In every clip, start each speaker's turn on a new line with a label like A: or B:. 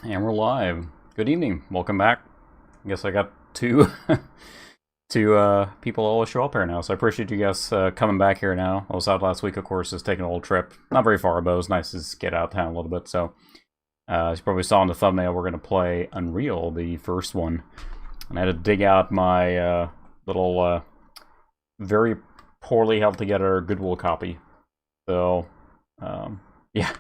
A: And we're live. Good evening. Welcome back. I guess I got two people all show up here now, so I appreciate you guys coming back here now. I was out last week, of course, just taking a little trip. Not very far, but it was nice to just get out of town a little bit. So, as you probably saw in the thumbnail, we're going to play Unreal, the first one. And I had to dig out my little, very poorly held together Goodwill copy. So, yeah.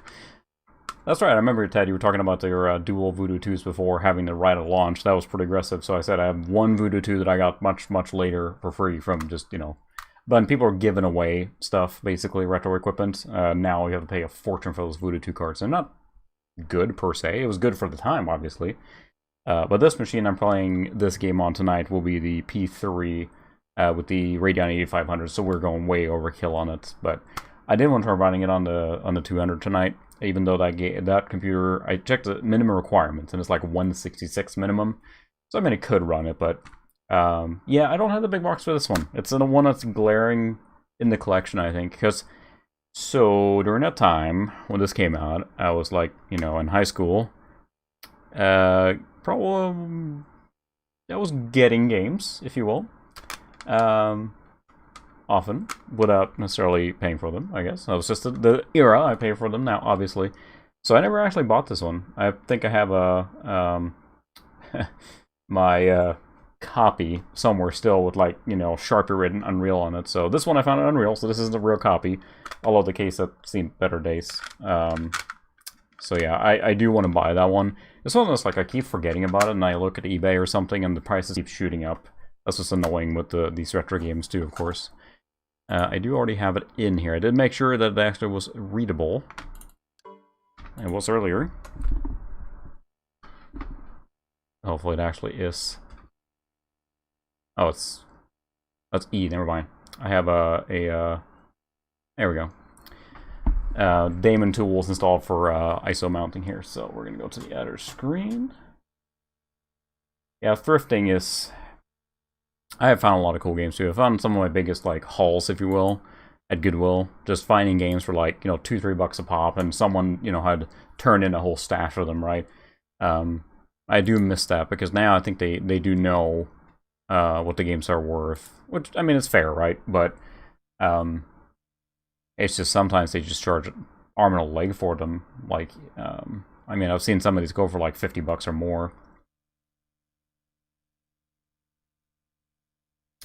A: That's right, I remember, Ted, you were talking about your dual Voodoo 2s before having the right at launch. That was pretty aggressive, so I said I have one Voodoo 2 that I got much, much later for free from just, But people are giving away stuff, basically, retro equipment. Now you have to pay a fortune for those Voodoo 2 cards. They're not good, per se. It was good for the time, obviously. But this machine I'm playing this game on tonight will be the P3 with the Radeon 8500, so we're going way overkill on it. But I did want to try running it on the 200 tonight. Even though that computer, I checked the minimum requirements, and it's like 166 minimum. So I mean, it could run it, but yeah, I don't have the big box for this one. It's the one that's glaring in the collection, I think. Because, so, during that time, when this came out, I was like, in high school. Probably, I was getting games, if you will. Often, without necessarily paying for them, I guess. That was just the era I pay for them now, obviously. So I never actually bought this one. I think I have a, my copy somewhere still with, like, Sharpie written Unreal on it. So this one I found on Unreal, so this is the real copy. Although the case has seen better days. So yeah, I do want to buy that one. This one is like, I keep forgetting about it, and I look at eBay or something, and the prices keep shooting up. That's what's annoying with these retro games too, of course. I do already have it in here. I did make sure that it actually was readable. It was earlier. Hopefully it actually is. Oh, that's E, never mind. I have there we go. Daemon tools installed for ISO mounting here, so we're gonna go to the other screen. Yeah, thrifting is... I have found a lot of cool games too. I found some of my biggest, like, hauls, if you will, at Goodwill. Just finding games for, like, $2-3 a pop, and someone, had turned in a whole stash of them, right? I do miss that, because now I think they do know what the games are worth. Which, I mean, it's fair, right? But it's just sometimes they just charge arm and a leg for them. Like, I mean, I've seen some of these go for, like, $50 or more.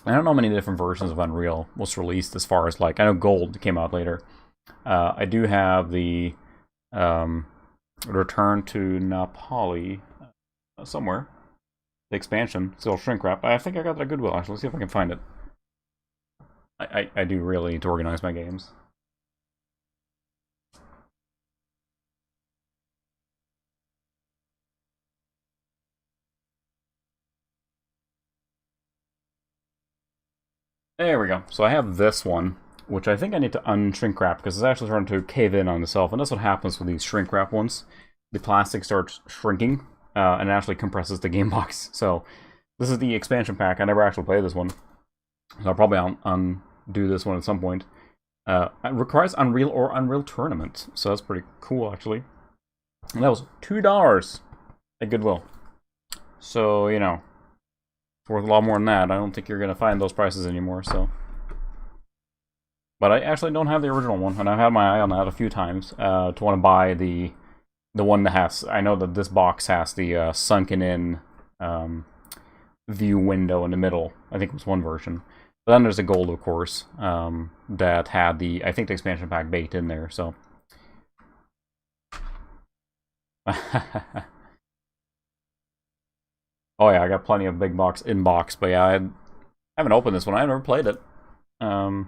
A: I don't know how many different versions of Unreal was released as far as, like, I know Gold came out later. I do have the Return to Napoli somewhere. The expansion, still shrink wrap. I think I got that at Goodwill, actually. Let's see if I can find it. I do really need to organize my games. There we go. So I have this one, which I think I need to unshrink wrap because it's actually starting to cave in on itself, and that's what happens with these shrink wrap ones. The plastic starts shrinking, and it actually compresses the game box. So this is the expansion pack. I never actually played this one, so I'll probably undo this one at some point. It requires Unreal or Unreal Tournament, so that's pretty cool, actually. And that was $2 at Goodwill. So, it's worth a lot more than that. I don't think you're going to find those prices anymore, so. But I actually don't have the original one, and I've had my eye on that a few times to want to buy the one that has... I know that this box has the sunken-in view window in the middle. I think it was one version. But then there's a gold, of course, that had the... I think the expansion pack baked in there, so... Oh yeah, I got plenty of big box in-box, but yeah, I haven't opened this one. I've never played it. I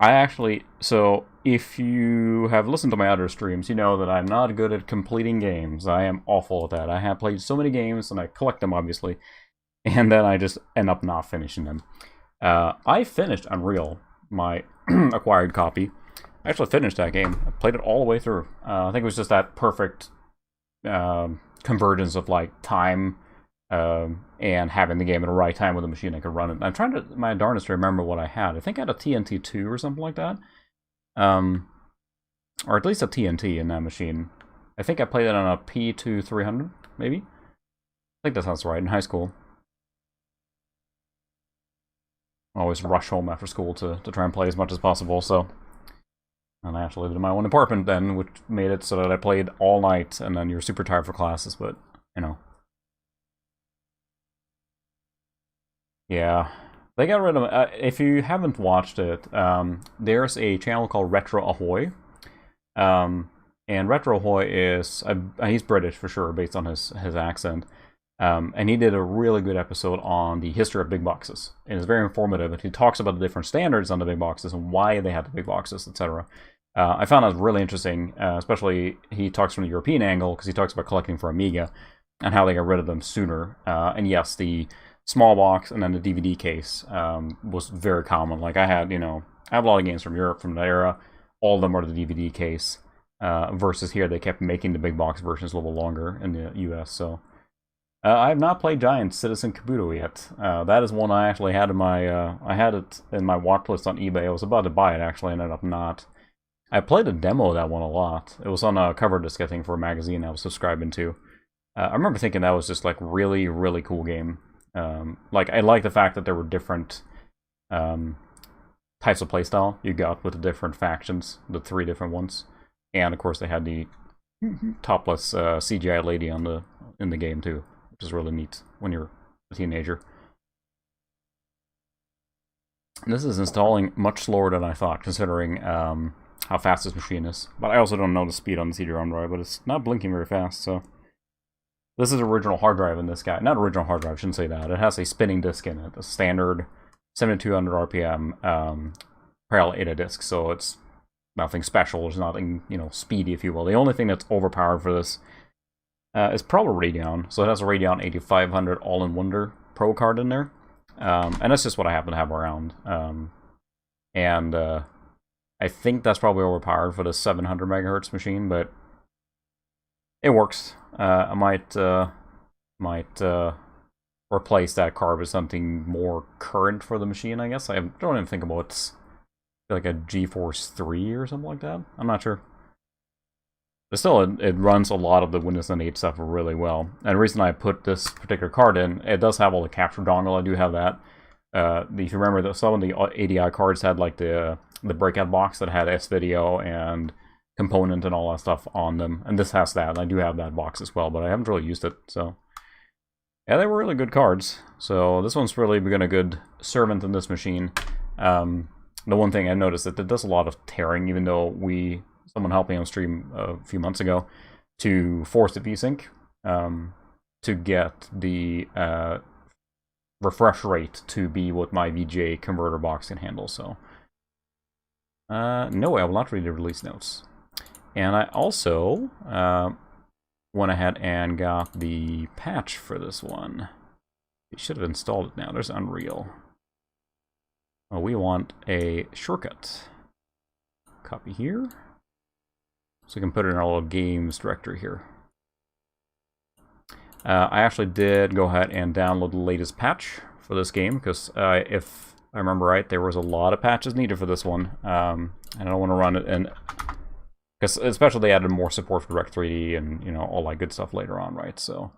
A: actually... So, if you have listened to my other streams, you know that I'm not good at completing games. I am awful at that. I have played so many games, and I collect them, obviously, and then I just end up not finishing them. I finished Unreal, my acquired copy. I actually finished that game. I played it all the way through. I think it was just that perfect convergence of, like, time... and having the game at the right time with the machine I could run it. I'm trying to my darnest to remember what I had. I think I had a TNT2 or something like that. Or at least a TNT in that machine. I think I played it on a P2 300, maybe? I think that sounds right, in high school. I always rush home after school to try and play as much as possible, so... And I actually lived in my own apartment then, which made it so that I played all night, and then you're super tired for classes, but, you know. Yeah. They got rid of... if you haven't watched it, there's a channel called Retro Ahoy. And Retro Ahoy is... he's British, for sure, based on his accent. And he did a really good episode on the history of big boxes. And it's very informative. And he talks about the different standards on the big boxes and why they had the big boxes, etc. I found that really interesting, especially he talks from the European angle, because he talks about collecting for Amiga and how they got rid of them sooner. And yes, the small box and then the DVD case was very common. Like I have a lot of games from Europe from that era. All of them are the DVD case. Versus here, they kept making the big box versions a little longer in the US, so... I have not played Giant Citizen Kabuto yet. That is one I actually had in my... I had it in my watch list on eBay. I was about to buy it, actually, ended up not. I played a demo of that one a lot. It was on a cover disc, I think, for a magazine I was subscribing to. I remember thinking that was just, like, really, really cool game. Like, I like the fact that there were different types of playstyle you got with the different factions, the 3 different ones. And, of course, they had the topless CGI lady in the game, too. Which is really neat when you're a teenager. This is installing much slower than I thought, considering how fast this machine is. But I also don't know the speed on the CD-ROM drive, but it's not blinking very fast, so... This is original hard drive in this guy. Not original hard drive, I shouldn't say that. It has a spinning disk in it, a standard 7200 RPM parallel ATA disk, so it's nothing special. There's nothing, speedy, if you will. The only thing that's overpowered for this is probably Radeon. So it has a Radeon 8500 All-in-Wonder Pro card in there. And that's just what I happen to have around. I think that's probably overpowered for the 700 megahertz machine, but it works. I might replace that card with something more current for the machine, I guess. I don't even think about like a GeForce 3 or something like that. I'm not sure. But still, it runs a lot of the Windows 98 stuff really well. And the reason I put this particular card in, it does have all the capture dongle. I do have that. If you remember, some of the ADI cards had like the breakout box that had S-Video and component and all that stuff on them. And this has that, and I do have that box as well, but I haven't really used it, so... Yeah, they were really good cards. So this one's really been a good servant in this machine. The one thing I noticed is that it does a lot of tearing, even though someone helped me on stream a few months ago to force the VSync to get the refresh rate to be what my VGA converter box can handle. So no, I will not read the release notes. And I also went ahead and got the patch for this one. You should have installed it now. There's Unreal. Oh, we want a shortcut. Copy here. So we can put it in our little games directory here. I actually did go ahead and download the latest patch for this game, because if I remember right, there was a lot of patches needed for this one. And I don't want to run it in... Because especially they added more support for Direct3D and, all that good stuff later on, right? So,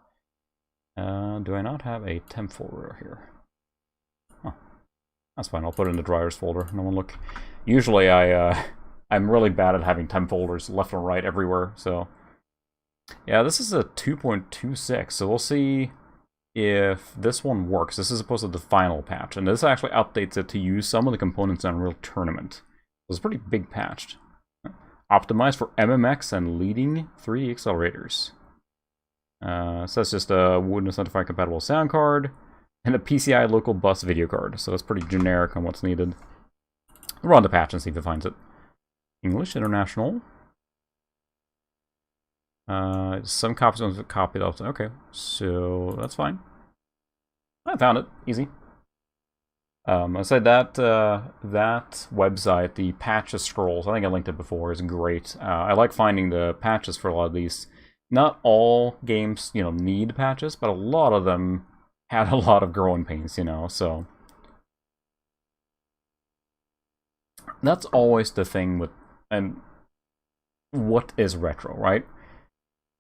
A: do I not have a temp folder here? Oh, that's fine. I'll put it in the drivers folder. No one look. Usually I'm really bad at having temp folders left and right everywhere, so... Yeah, this is a 2.26, so we'll see if this one works. This is supposed to be the final patch, and this actually updates it to use some of the components in Unreal Tournament. It's a pretty big patch. Optimized for MMX and leading 3D accelerators. So that's just a Windows 95 compatible sound card and a PCI local bus video card. So it's pretty generic on what's needed. We'll run the patch and see if it finds it. English, International. Some copies of copied off. Okay, so that's fine. I found it. Easy. I said that that website, the patches scrolls, I think I linked it before, is great. I like finding the patches for a lot of these. Not all games, need patches, but a lot of them had a lot of growing pains, so... That's always the thing with... And what is retro, right?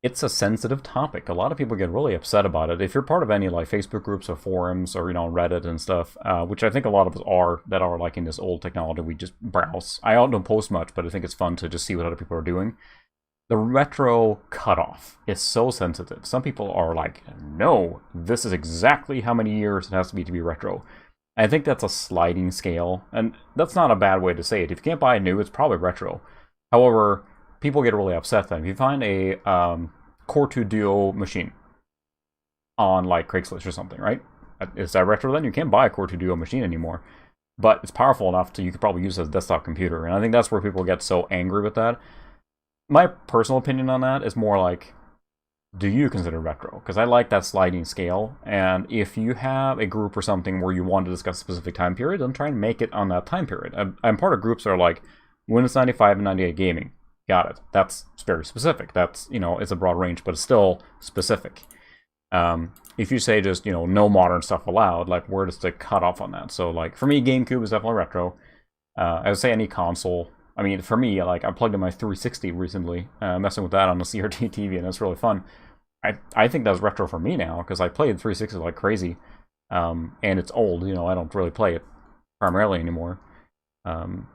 A: it's a sensitive topic. A lot of people get really upset about it. If you're part of any like Facebook groups or forums or Reddit and stuff, which I think a lot of us are that are liking this old technology, we just browse. I don't post much, but I think it's fun to just see what other people are doing. The retro cutoff is so sensitive. Some people are like, no, this is exactly how many years it has to be retro. I think that's a sliding scale, and that's not a bad way to say it. If you can't buy a new, it's probably retro. However, people get really upset then. If you find a Core 2 Duo machine on like Craigslist or something, right? Is that retro then? You can't buy a Core 2 Duo machine anymore. But it's powerful enough to you could probably use it as a desktop computer. And I think that's where people get so angry with that. My personal opinion on that is more like, do you consider retro? Because I like that sliding scale. And if you have a group or something where you want to discuss a specific time period, then try and make it on that time period. I'm part of groups that are like, Windows 95 and 98 gaming. Got it. That's very specific. That's, it's a broad range, but it's still specific. If you say just, no modern stuff allowed, like, where does the cutoff on that? So, like, for me, GameCube is definitely retro. I would say any console. I mean, for me, like, I plugged in my 360 recently, messing with that on the CRT TV, and it's really fun. I think that's retro for me now, because I played 360 like crazy, and it's old, I don't really play it primarily anymore.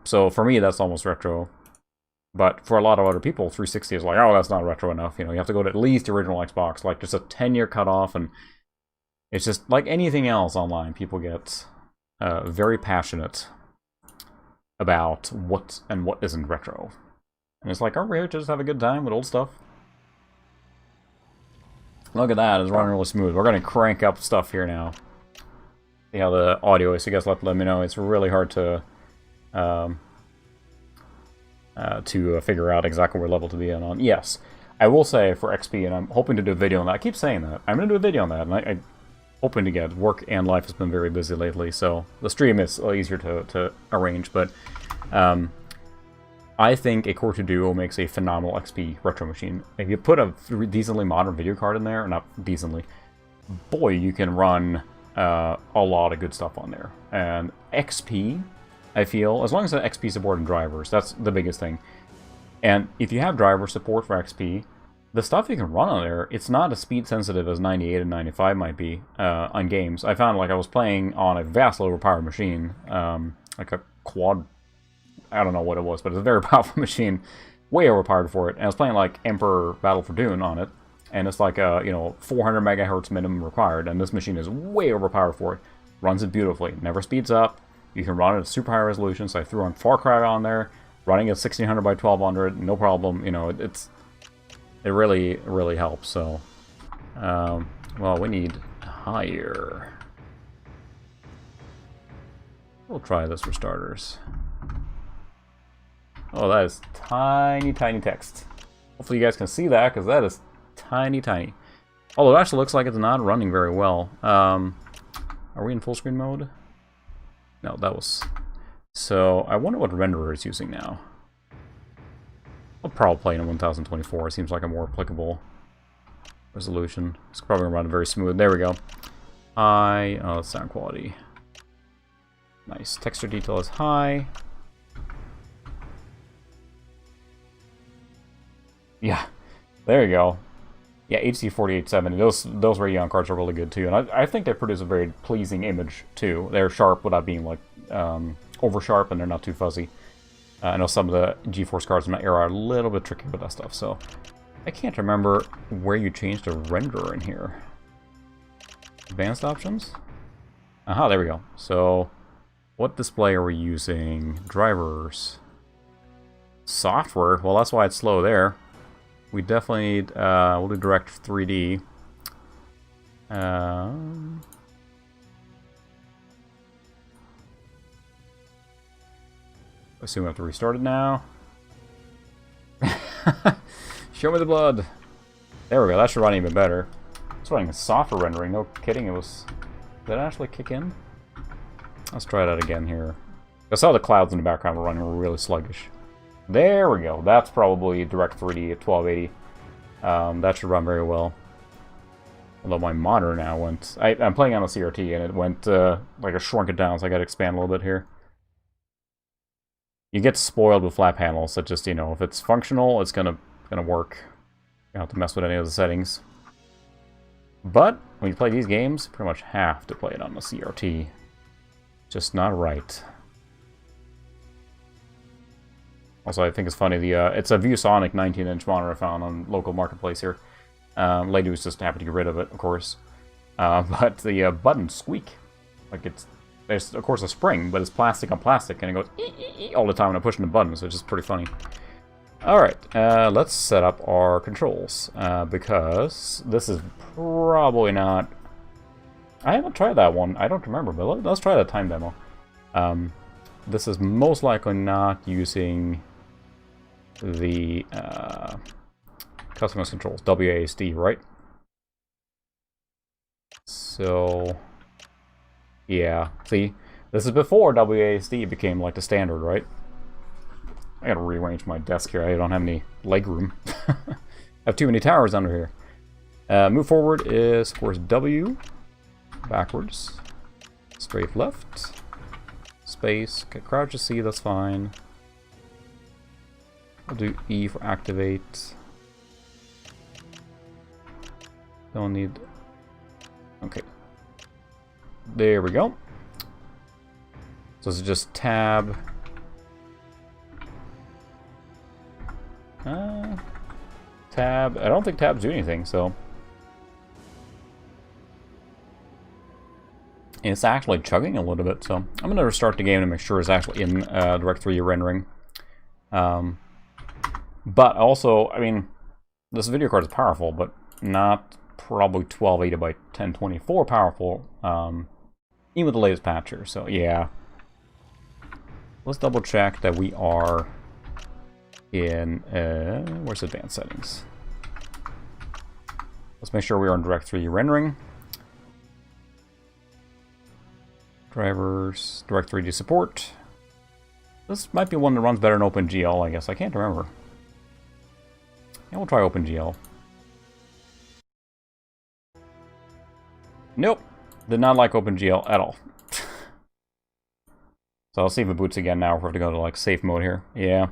A: So for me, that's almost retro. But for a lot of other people, 360 is like, oh, that's not retro enough. You have to go to at least the original Xbox, like just a 10-year cutoff, and it's just like anything else online. People get very passionate about what and what isn't retro. And it's like, are we here to just have a good time with old stuff? Look at that, it's running really smooth. We're going to crank up stuff here now. See how the audio is. So you guys let me know. It's really hard to figure out exactly what level to be on. Yes, I will say for XP, and I'm hoping to do a video on that. I keep saying that. I'm going to do a video on that, and I'm hoping to get work and life has been very busy lately, so the stream is a little easier to arrange, but I think a Core 2 Duo makes a phenomenal XP retro machine. If you put a decently modern video card in there, or not decently, boy, you can run a lot of good stuff on there. And XP, I feel, as long as the XP support and drivers, that's the biggest thing. And if you have driver support for XP, the stuff you can run on there, it's not as speed sensitive as 98 and 95 might be on games. I found like I was playing on a vastly overpowered machine, like a quad, I don't know what it was, but it's a very powerful machine, way overpowered for it. And I was playing like Emperor Battle for Dune on it, and it's like a 400 megahertz minimum required, and this machine is way overpowered for it. Runs it beautifully, never speeds up. You can run it at super high resolution. So I threw on Far Cry on there, running at 1600 by 1200, no problem. It really, really helps. So, well, we need higher. We'll try this for starters. Oh, that is tiny, tiny text. Hopefully you guys can see that, because that is tiny, tiny. Although it actually looks like it's not running very well. Are we in full screen mode? No, that was... So, I wonder what renderer is using now. I'll probably play in 1024. It seems like a more applicable resolution. It's probably going to run very smooth. There we go. High. Oh, sound quality. Nice. Texture detail is high. Yeah. There you go. Yeah, HD 4870. Those Radeon cards are really good too. And I think they produce a very pleasing image too. They're sharp without being like over sharp, and they're not too fuzzy. I know some of the GeForce cards in my era are a little bit tricky with that stuff, so I can't remember where you changed the renderer in here. Advanced options? Aha, there we go. So, what display are we using? Drivers. Software? Well, that's why it's slow there. We definitely need, we'll do Direct 3D. I assume we have to restart it now. Show me the blood. There we go, that should run even better. It's running software rendering, no kidding. Did that actually kick in? Let's try that again here. I saw the clouds in the background were running really sluggish. There we go, that's probably Direct 3D at 1280. That should run very well. Although my monitor now went... I'm playing on a CRT and it went, like I shrunk it down, so I gotta expand a little bit here. You get spoiled with flat panels that just, if it's functional, it's gonna work. don't have to mess with any of the settings. But when you play these games, you pretty much have to play it on the CRT. Just not right. Also, I think it's funny, it's a ViewSonic 19-inch monitor I found on local marketplace here. Lady was just happy to get rid of it, of course. But the buttons squeak. Like there's of course a spring, but it's plastic on plastic, and it goes ee all the time when I'm pushing the buttons, which is pretty funny. Alright, let's set up our controls, because this is probably not... I haven't tried that one, I don't remember, but let's try that time demo. This is most likely not using the customized controls, WASD, right? So, yeah, see, this is before WASD became like the standard, right? I gotta rearrange my desk here, I don't have any leg room. I have too many towers under here. Move forward is, of course, W, backwards, strafe left, space, okay, crouch to C, that's fine. I'll do E for activate. Don't need... Okay. There we go. So this is just tab. Tab. I don't think tabs do anything, so... It's actually chugging a little bit, so I'm going to restart the game to make sure it's actually in Direct 3D rendering. But also, I mean, this video card is powerful, but not probably 1280 by 1024 powerful, even with the latest patch here. So yeah, let's double check that we are in where's advanced settings. Let's make sure we are in Direct 3D rendering. Drivers, Direct 3D support. This might be one that runs better than OpenGL, I guess. I can't remember. Yeah, we'll try OpenGL. Nope. Did not like OpenGL at all. So I'll see if it boots again now if we have to go to like safe mode here. Yeah.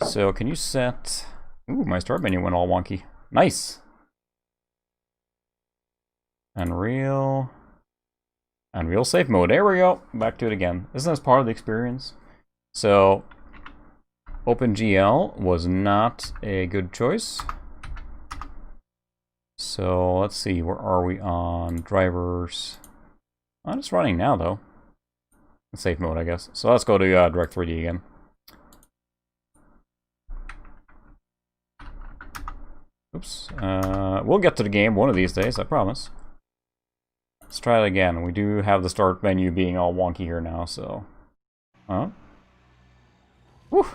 A: So can you set... Ooh, my start menu went all wonky. Nice! Unreal safe mode. There we go. Back to it again. Isn't this part of the experience? So, OpenGL was not a good choice. So, let's see. Where are we on drivers? Oh, it's running now, though. Safe mode, I guess. So, let's go to Direct 3D again. Oops. We'll get to the game one of these days, I promise. Let's try it again. We do have the start menu being all wonky here now, so... Huh? Whew!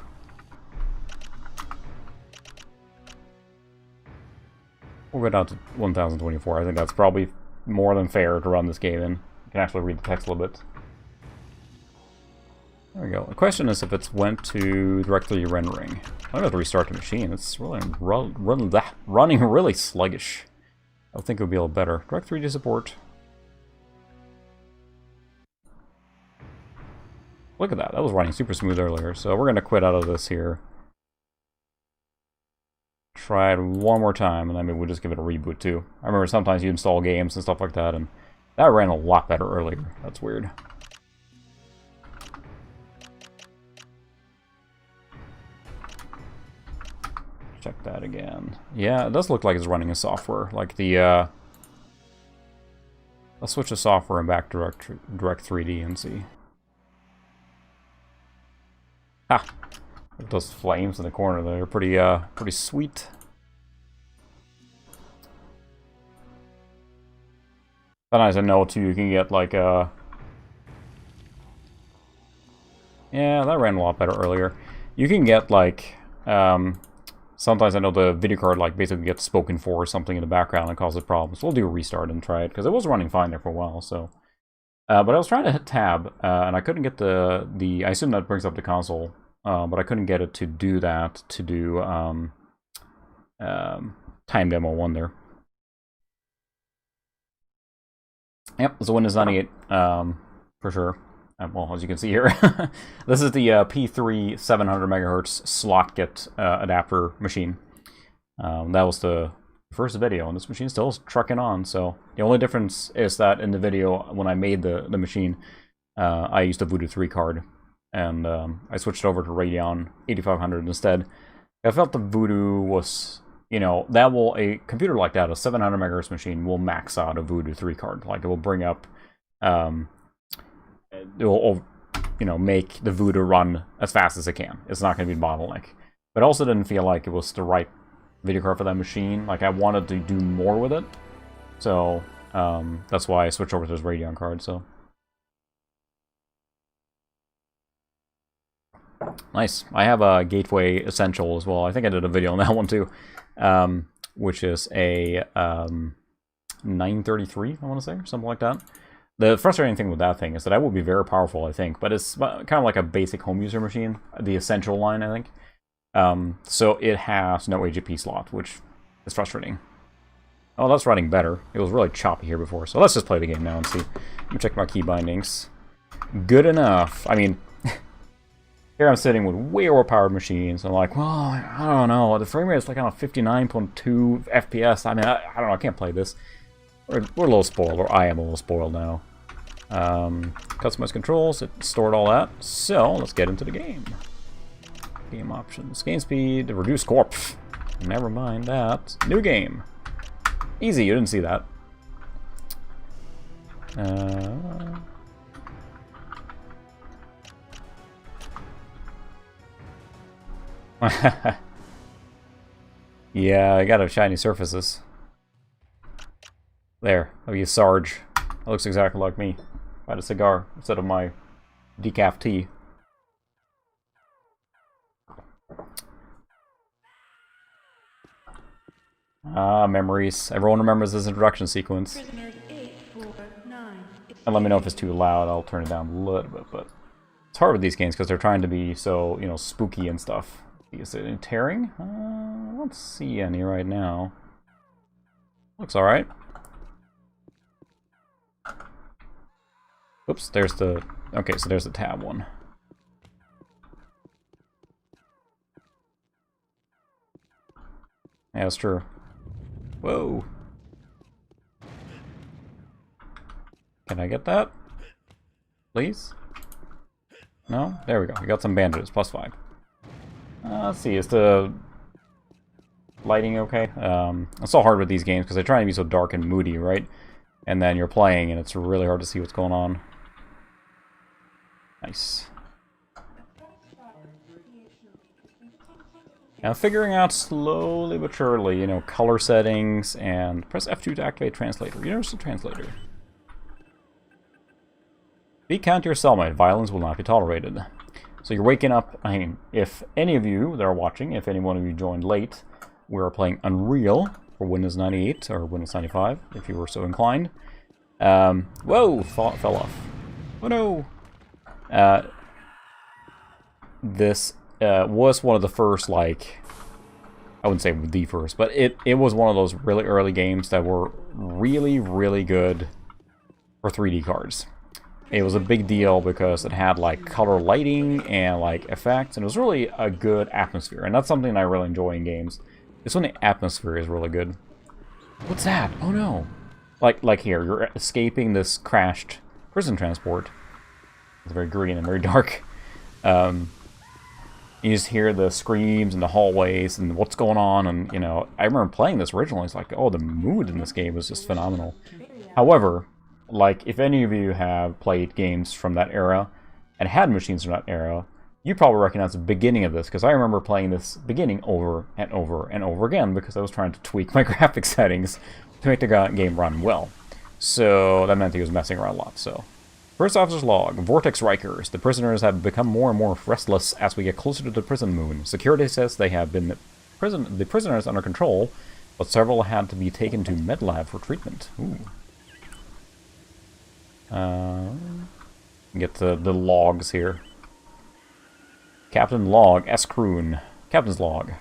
A: We'll go down to 1024. I think that's probably more than fair to run this game in. You can actually read the text a little bit. There we go. The question is if it's went to Direct 3D rendering. I'm going to restart the machine. It's really running really sluggish. I think it would be a little better. Direct 3D support. Look at that. That was running super smooth earlier. So we're going to quit out of this here. Try it one more time, and then maybe we'll just give it a reboot too. I remember sometimes you install games and stuff like that, and that ran a lot better earlier. That's weird. Check that again. Yeah, it does look like it's running in software. Like the, let's switch the software and back to Direct 3D and see. Ha! Those flames in the corner, they're pretty sweet. Sometimes I know too, you can get like yeah, that ran a lot better earlier. You can get like, sometimes I know the video card like basically gets spoken for or something in the background and causes problems. So we'll do a restart and try it, because it was running fine there for a while, so. But I was trying to hit tab, and I couldn't get the I assume that brings up the console. But I couldn't get it to do that, to do time demo 1 there. Yep, it's a Windows 98 for sure. Well, as you can see here, this is the P3 700 MHz slot get adapter machine. That was the first video, and this machine still is trucking on. So the only difference is that in the video, when I made the machine, I used a Voodoo 3 card, and I switched over to Radeon 8500 instead. I felt the Voodoo was, you know, a computer like that, a 700 MHz machine, will max out a Voodoo 3 card. Like, it will bring up, it will, you know, make the Voodoo run as fast as it can. It's not going to be bottleneck. But I also didn't feel like it was the right video card for that machine. Like, I wanted to do more with it. So, that's why I switched over to this Radeon card, so. Nice. I have a Gateway Essential as well. I think I did a video on that one too. Which is a 933, I want to say, or something like that. The frustrating thing with that thing is that it will be very powerful, I think, but it's kind of like a basic home user machine, the Essential line, I think. So it has no AGP slot, which is frustrating. Oh, that's running better. It was really choppy here before, so let's just play the game now and see. Let me check my key bindings. Good enough. I mean, here I'm sitting with way overpowered machines. I'm like, well, I don't know. The frame rate is like on a 59.2 FPS. I mean, I don't know. I can't play this. We're a little spoiled, or I am a little spoiled now. Customize controls. It stored all that. So let's get into the game. Game options. Game speed. Reduce corp. Never mind that. New game. Easy. You didn't see that. Yeah, I got shiny surfaces. There, I'll use Sarge. That looks exactly like me. I had a cigar instead of my decaf tea. Ah, memories. Everyone remembers this introduction sequence. And let me know if it's too loud. I'll turn it down a little bit, but it's hard with these games because they're trying to be so, you know, spooky and stuff. Is it in tearing? I don't see any right now. Looks alright. Oops, there's the... Okay, so there's the tab one. Yeah, that's true. Whoa. Can I get that? Please? No? There we go. We got some bandages. +5. Let's see. Is the lighting okay? It's so hard with these games because they're trying to be so dark and moody, right? And then you're playing and it's really hard to see what's going on. Nice. Now figuring out slowly but surely, you know, color settings, and press F2 to activate translator. Universal translator. Recount your cellmate. Violence will not be tolerated. So you're waking up. I mean, if any of you that are watching, if any one of you joined late, we are playing Unreal for Windows 98 or Windows 95, if you were so inclined. Whoa! Fell off. Oh no! This was one of the first, like, I wouldn't say the first, but it was one of those really early games that were really, really good for 3D cards. It was a big deal because it had, like, color lighting and, like, effects, and it was really a good atmosphere, and that's something I really enjoy in games. It's when the atmosphere is really good. What's that? Oh no! Like here, you're escaping this crashed prison transport. It's very green and very dark. You just hear the screams in the hallways and what's going on, and, you know, I remember playing this originally. It's like, oh, the mood in this game was just phenomenal. However, like, if any of you have played games from that era and had machines from that era, you probably recognize the beginning of this, because I remember playing this beginning over and over and over again because I was trying to tweak my graphic settings to make the game run well. So that meant he was messing around a lot, so... First officer's log. Vortex Rikers. The prisoners have become more and more restless as we get closer to the prison moon. Security says they have been the prisoners under control, but several had to be taken to med lab for treatment. Ooh. Get the logs here. Captain Log S. Kroon. Captain's log.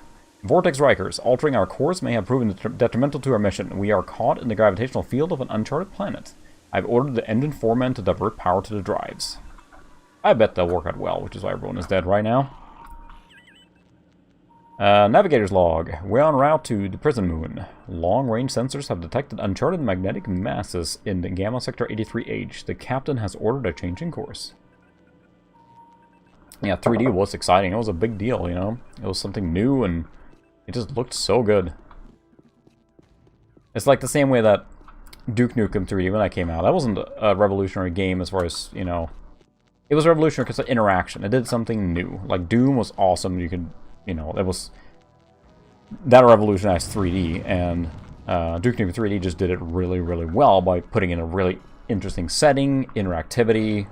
A: Vortex Rikers. Altering our course may have proven detrimental to our mission. We are caught in the gravitational field of an uncharted planet. I've ordered the engine foreman to divert power to the drives. I bet they'll work out well, which is why everyone is dead right now. Navigator's log. We're en route to the prison moon. Long-range sensors have detected uncharted magnetic masses in the Gamma Sector 83H. The captain has ordered a change in course. Yeah, 3D was exciting. It was a big deal, you know? It was something new, and it just looked so good. It's like the same way that Duke Nukem 3D, when that came out, that wasn't a revolutionary game as far as, you know... It was revolutionary because of interaction. It did something new. Like, Doom was awesome. You could... You know, it was... That revolutionized 3D, and Duke Nukem 3D just did it really, really well by putting in a really interesting setting, interactivity,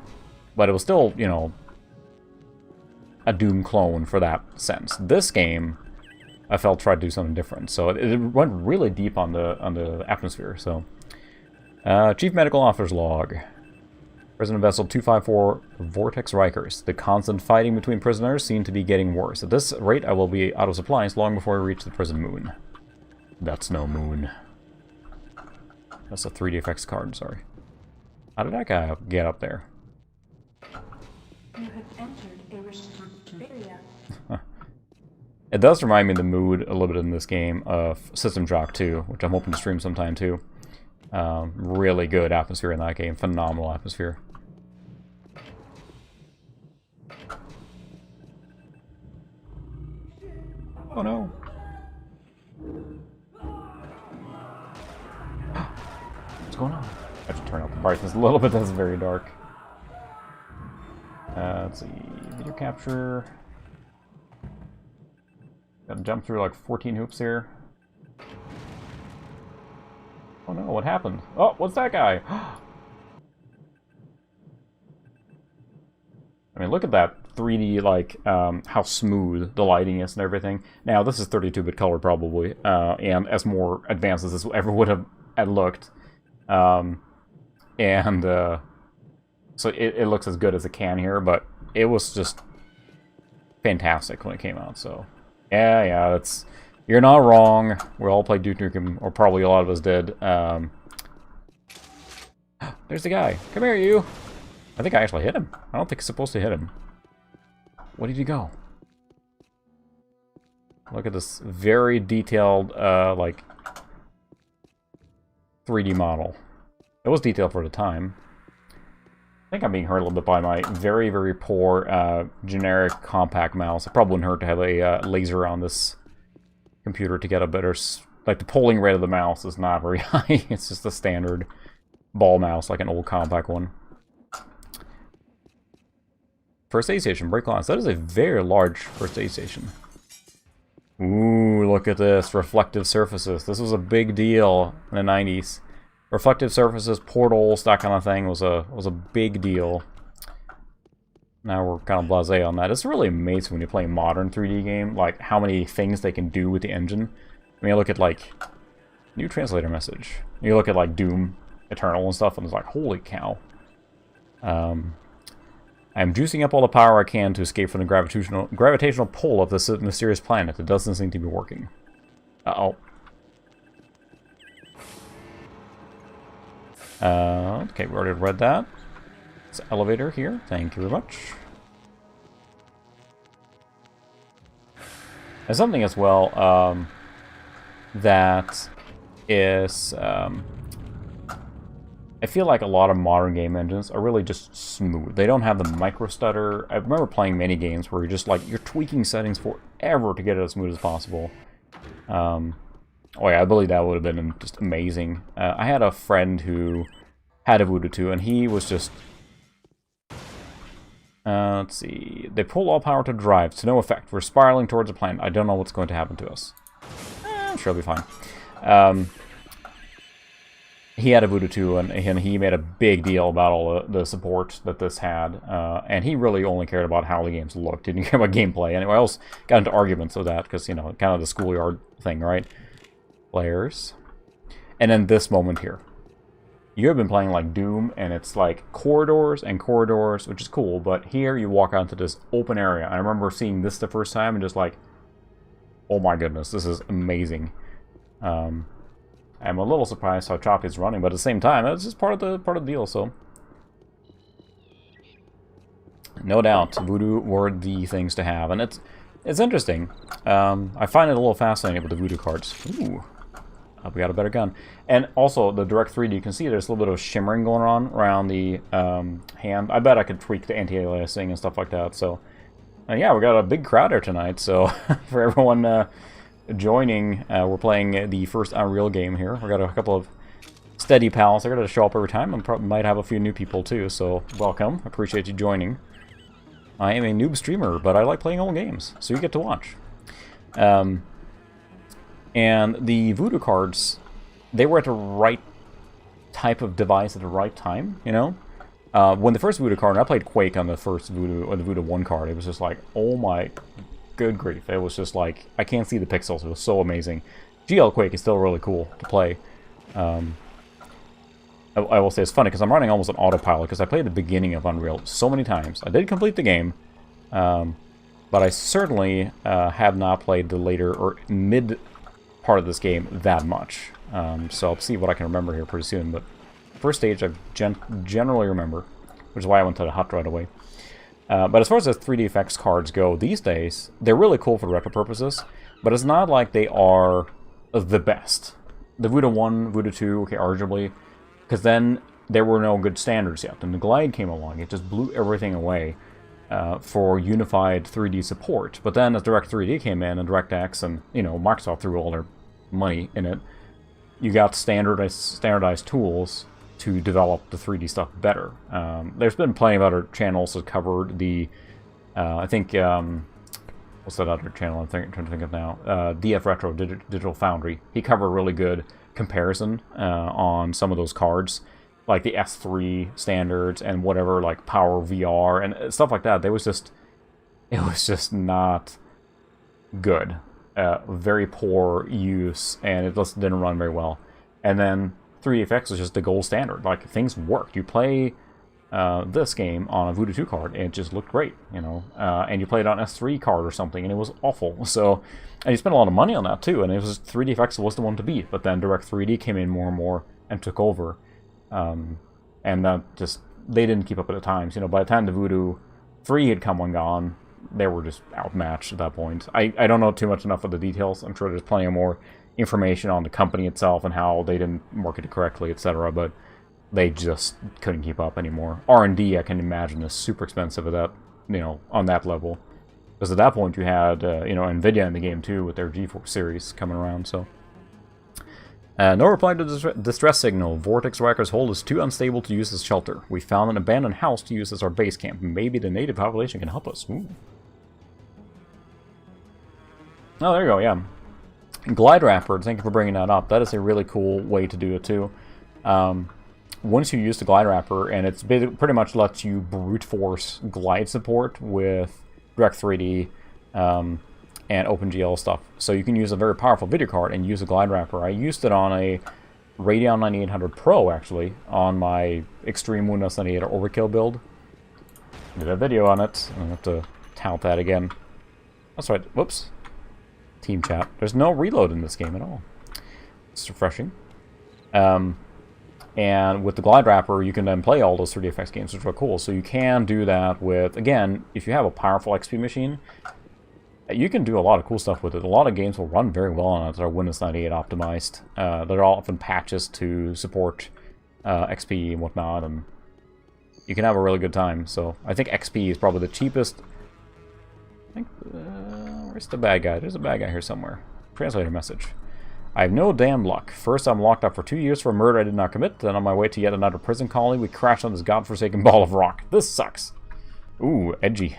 A: but it was still, you know, a Doom clone for that sense. This game, I felt, tried to do something different, so it went really deep on the atmosphere. So, Chief Medical Officer's log. Prisoner Vessel 254 Vortex Rikers. The constant fighting between prisoners seemed to be getting worse. At this rate, I will be out of supplies long before I reach the prison moon. That's no moon. That's a 3D effects card, sorry. How did that guy get up there?
B: You have entered a restricted area.
A: It does remind me of the mood a little bit in this game of System Shock 2, which I'm hoping to stream sometime too. Really good atmosphere in that game. Phenomenal atmosphere. Oh no. What's going on? I have to turn up the brightness a little bit, that's very dark. Let's see. Video capture. Gotta jump through like 14 hoops here. Oh no, what happened? Oh, what's that guy? I mean, look at that 3D, like, how smooth the lighting is and everything. Now, this is 32-bit color, probably, and as more advanced as this ever would have looked. So it looks as good as it can here, but it was just fantastic when it came out, so... Yeah, it's... You're not wrong. We all played Duke Nukem, or probably a lot of us did. There's the guy. Come here, you! I think I actually hit him. I don't think it's supposed to hit him. Where did he go? Look at this very detailed, like, 3D model. It was detailed for the time. I think I'm being hurt a little bit by my very, very poor, generic compact mouse. It probably wouldn't hurt to have a laser on this computer to get a better... Like, the polling rate of the mouse is not very high. It's just a standard ball mouse, like an old compact one. First aid station, break glass. That is a very large first aid station. Ooh, look at this. Reflective surfaces. This was a big deal in the 90s. Reflective surfaces, portals, that kind of thing was a big deal. Now we're kind of blasé on that. It's really amazing when you play a modern 3D game, like how many things they can do with the engine. I mean, you look at like new translator message. You look at like Doom Eternal and stuff, and it's like, holy cow. I'm juicing up all the power I can to escape from the gravitational pull of this mysterious planet. It doesn't seem to be working. Uh-oh. Okay, we already read that. It's an elevator here. Thank you very much. And something as well that is... I feel like a lot of modern game engines are really just smooth. They don't have the micro stutter. I remember playing many games where you're just like, you're tweaking settings forever to get it as smooth as possible. Oh yeah, I believe that would have been just amazing. I had a friend who had a Voodoo 2, and he was just... let's see... They pull all power to drive, to no effect. We're spiraling towards a planet. I don't know what's going to happen to us. I'm sure it'll be fine. He had a Voodoo 2, and he made a big deal about all the support that this had. And he really only cared about how the games looked. He didn't care about gameplay. Anyone else got into arguments with that, because, you know, kind of the schoolyard thing, right? Players. And then this moment here. You have been playing like Doom, and it's like corridors and corridors, which is cool, but here you walk out into this open area. I remember seeing this the first time and just like, oh my goodness, this is amazing. I'm a little surprised how choppy it's running, but at the same time, it's just part of the deal, so. No doubt, Voodoo were the things to have, and it's It's interesting. I find it a little fascinating with the voodoo cards. Ooh. We got a better gun. And also, the Direct 3D, you can see there's a little bit of shimmering going on around the hand. I bet I could tweak the anti-aliasing and stuff like that. So, yeah, we got a big crowd here tonight. So, for everyone joining, we're playing the first Unreal game here. We got a couple of steady pals. They're going to show up every time. And probably might have a few new people, too. So, welcome. Appreciate you joining. I am a noob streamer, but I like playing old games. So, you get to watch. And the voodoo cards, they were at the right type of device at the right time, you know? When the first voodoo card, and I played Quake on the first voodoo, or the voodoo 1 card, it was just like, oh my good grief. It was just like, I can't see the pixels. It was so amazing. GL Quake is still really cool to play. I will say it's funny, because I'm running almost an autopilot, because I played the beginning of Unreal so many times. I did complete the game, but I certainly have not played the later, or mid part of this game that much. So I'll see what I can remember here pretty soon, but first stage I generally remember, which is why I went to the hut right away. But as far as the 3D effects cards go these days, they're really cool for retro purposes, but it's not like they are the best. The Voodoo 1, Voodoo 2, okay, arguably, because then there were no good standards yet, and the Glide came along, it just blew everything away for unified 3D support. But then as Direct 3D came in, and DirectX, and, you know, Microsoft threw all their money in it, you got standardized tools to develop the 3D stuff better. There's been plenty of other channels that covered the, I think, what's that other channel I'm trying to think of now? DF Retro, Digital Foundry. He covered a really good comparison on some of those cards, like the S3 standards and whatever, like Power VR and stuff like that. It was just not good. Very poor use, and it just didn't run very well. And then 3DFX is just the gold standard. Like, things worked. You play this game on a Voodoo 2 card, and it just looked great, you know. And you play it on S3 card or something, and it was awful. So, and you spent a lot of money on that too, and it was 3DFX was the one to beat. But then Direct 3D came in more and more and took over, and that just, they didn't keep up at the times. You know, by the time the Voodoo 3 had come and gone, they were just outmatched at that point. I don't know too much enough of the details. I'm sure there's plenty of more information on the company itself and how they didn't market it correctly, etc. But they just couldn't keep up anymore. R&D, I can imagine, is super expensive at that, you know, on that level. Because at that point you had, you know, Nvidia in the game too with their GeForce series coming around. So no reply to distress signal. Vortex Riker's hold is too unstable to use as shelter. We found an abandoned house to use as our base camp. Maybe the native population can help us. Ooh. Oh, there you go, yeah. Glide Wrapper, thank you for bringing that up. That is a really cool way to do it, too. Once you use the Glide Wrapper, and it's pretty much lets you brute force glide support with Direct 3D and OpenGL stuff. So you can use a very powerful video card and use a Glide Wrapper. I used it on a Radeon 9800 Pro, actually, on my Extreme Windows 98 Overkill build. Did a video on it. I have to tout that again. That's right. Whoops. Team chat. There's no reload in this game at all. It's refreshing. And with the Glide Wrapper, you can then play all those 3DFX games, which are cool. So you can do that with, again, if you have a powerful XP machine, you can do a lot of cool stuff with it. A lot of games will run very well on it that are Windows 98 optimized. There are often patches to support XP and whatnot, and you can have a really good time. So I think XP is probably the cheapest. I think, where's the bad guy? There's a bad guy here somewhere. Translator message. I have no damn luck. First, I'm locked up for 2 years for a murder I did not commit. Then on my way to yet another prison colony, we crashed on this godforsaken ball of rock. This sucks. Ooh, edgy.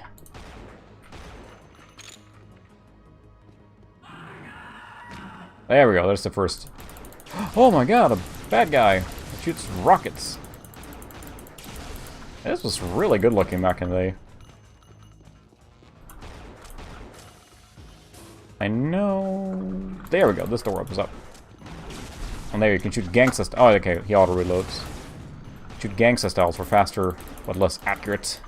A: There we go. There's the first. Oh my god, a bad guy that shoots rockets. This was really good looking back in the day. I know... There we go, this door opens up. And there you can shoot gangsta styles. Oh, okay, he auto-reloads. Shoot gangsta styles for faster, but less accurate.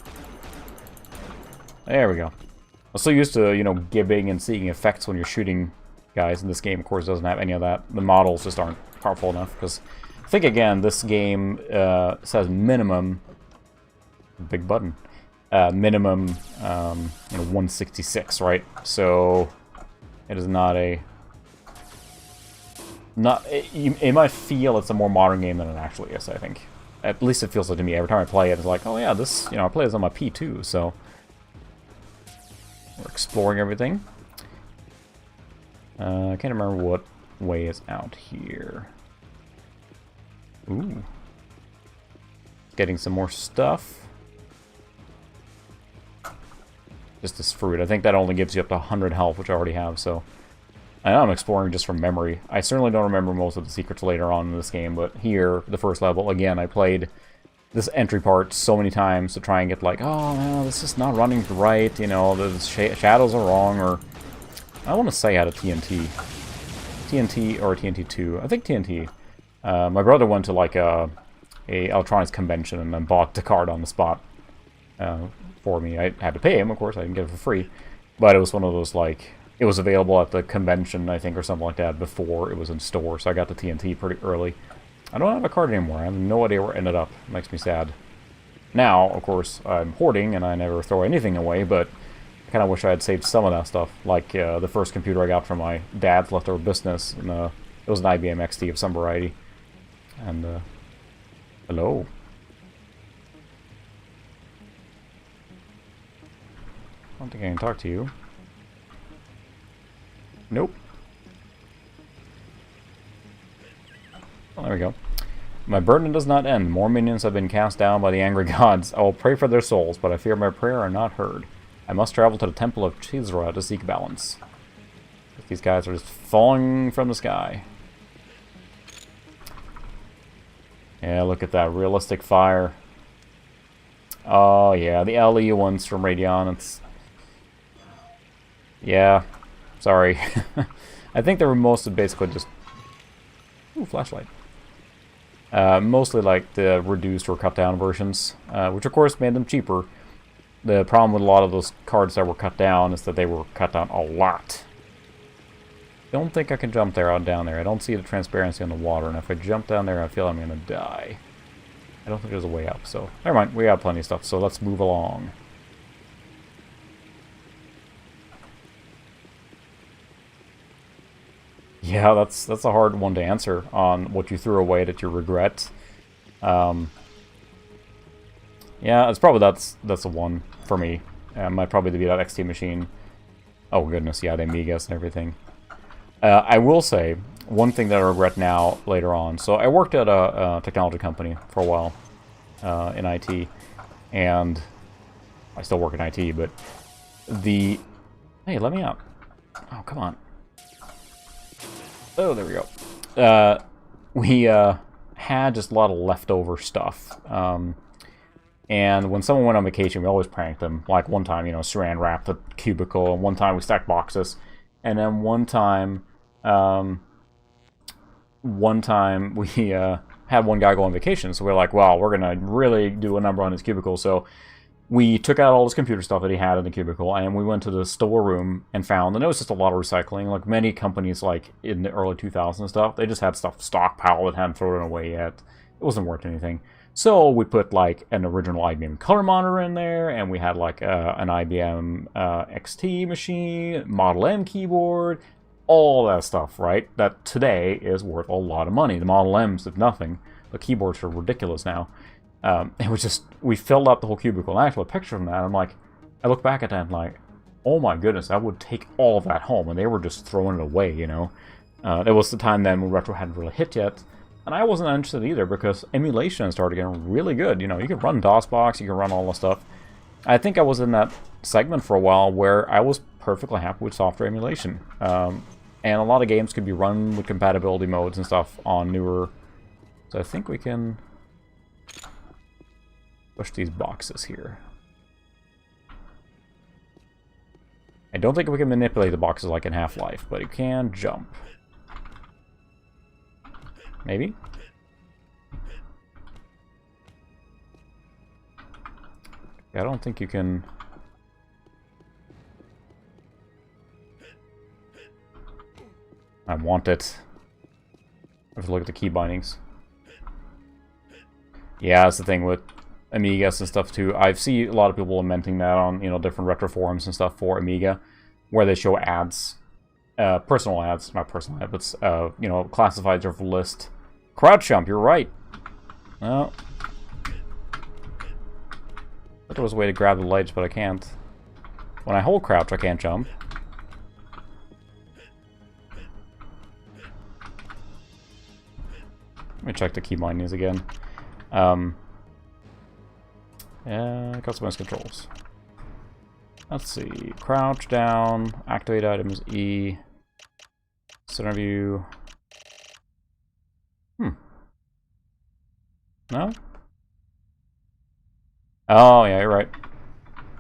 A: There we go. I'm so used to, you know, gibbing and seeing effects when you're shooting guys. In this game, of course, doesn't have any of that. The models just aren't powerful enough, because I think, again, this game says minimum... Big button. minimum, 166, right? So it is not a... It might feel it's a more modern game than it actually is, I think. At least it feels like to me. Every time I play it, it's like, oh yeah, this, I play this on my P2, so... We're exploring everything. I can't remember what way is out here. Ooh. Getting some more stuff. Just this fruit. I think that only gives you up to 100 health, which I already have, so... I know I'm exploring just from memory. I certainly don't remember most of the secrets later on in this game, but here, the first level, again, I played this entry part so many times to try and get like, oh, no, this is not running right, the shadows are wrong, or... I want to say I had a TNT. TNT or TNT2. I think TNT. My brother went to like a electronics convention and then bought the card on the spot for me. I had to pay him, of course, I didn't get it for free. But it was one of those like... It was available at the convention, I think, or something like that, before it was in store, so I got the TNT pretty early. I don't have a card anymore. I have no idea where it ended up. It makes me sad. Now, of course, I'm hoarding, and I never throw anything away, but I kind of wish I had saved some of that stuff. Like the first computer I got from my dad's leftover business, and it was an IBM XT of some variety. And, hello. I don't think I can talk to you. Nope. Well, there we go. My burden does not end. More minions have been cast down by the angry gods. I will pray for their souls, but I fear my prayer are not heard. I must travel to the Temple of Chisra to seek balance. These guys are just falling from the sky. Yeah, look at that realistic fire. Oh, yeah, the LE ones from Radeon. It's... Yeah. Sorry. I think they were mostly basically just... Ooh, flashlight. Mostly like the reduced or cut down versions, which of course made them cheaper. The problem with a lot of those cards that were cut down is that they were cut down a lot. Don't think I can jump there out down there. I don't see the transparency on the water, and if I jump down there I feel I'm gonna die. I don't think there's a way up, so never mind, we got plenty of stuff, so let's move along. Yeah, that's a hard one to answer on what you threw away that you regret. Yeah, it's probably that's the one for me. Might probably be that XT machine. Oh goodness, yeah, the Amigas and everything. I will say one thing that I regret now later on. So I worked at a technology company for a while in IT, and I still work in IT. But hey, let me out! Oh, come on. Oh, there we go. We had just a lot of leftover stuff. And when someone went on vacation, we always pranked them. Like one time, saran wrapped the cubicle, and one time we stacked boxes. And then one time we had one guy go on vacation, so we were like, wow, we're going to really do a number on his cubicle. So we took out all his computer stuff that he had in the cubicle, and we went to the storeroom and found, and it was just a lot of recycling. Like many companies, like in the early 2000s and stuff, they just had stuff stockpiled that hadn't thrown it away yet. It wasn't worth anything. So we put like an original IBM color monitor in there, and we had like an IBM XT machine, Model M keyboard, all that stuff, right? That today is worth a lot of money. The Model M's, if nothing. The keyboards are ridiculous now. It was just, we filled up the whole cubicle. And I actually have a picture from that. I'm like, I look back at that and I'm like, oh my goodness, I would take all of that home. And they were just throwing it away, It was the time then when retro hadn't really hit yet. And I wasn't interested either because emulation started getting really good. You could run DOSBox, you could run all the stuff. I think I was in that segment for a while where I was perfectly happy with software emulation. And a lot of games could be run with compatibility modes and stuff on newer. So I think we can push these boxes here. I don't think we can manipulate the boxes like in Half-Life, but you can jump. Maybe? I don't think you can... I want it. I have to look at the key bindings. Yeah, that's the thing with Amigas and stuff too. I've seen a lot of people lamenting that on, you know, different retro forums and stuff for Amiga, where they show ads, personal ads, not personal ads, but you know, classifieds of list. Crouch jump, you're right. Well, I thought there was a way to grab the ledge, but I can't. When I hold crouch, I can't jump. Let me check the key bindings again. Yeah, customize controls. Let's see. Crouch down. Activate items E. Center view. No? Oh, yeah, you're right.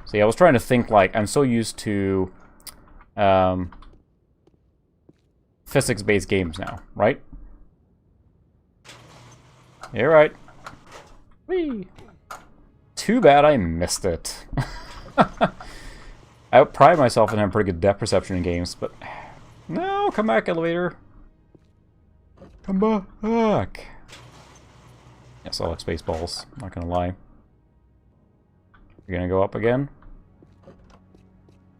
A: See, I was trying to think, like, I'm so used to physics-based games now, right? You're right. Whee! Too bad I missed it. I pride myself in having pretty good depth perception in games, but... No, come back, elevator. Come back. Yes, I like Spaceballs, not gonna lie. You're gonna go up again?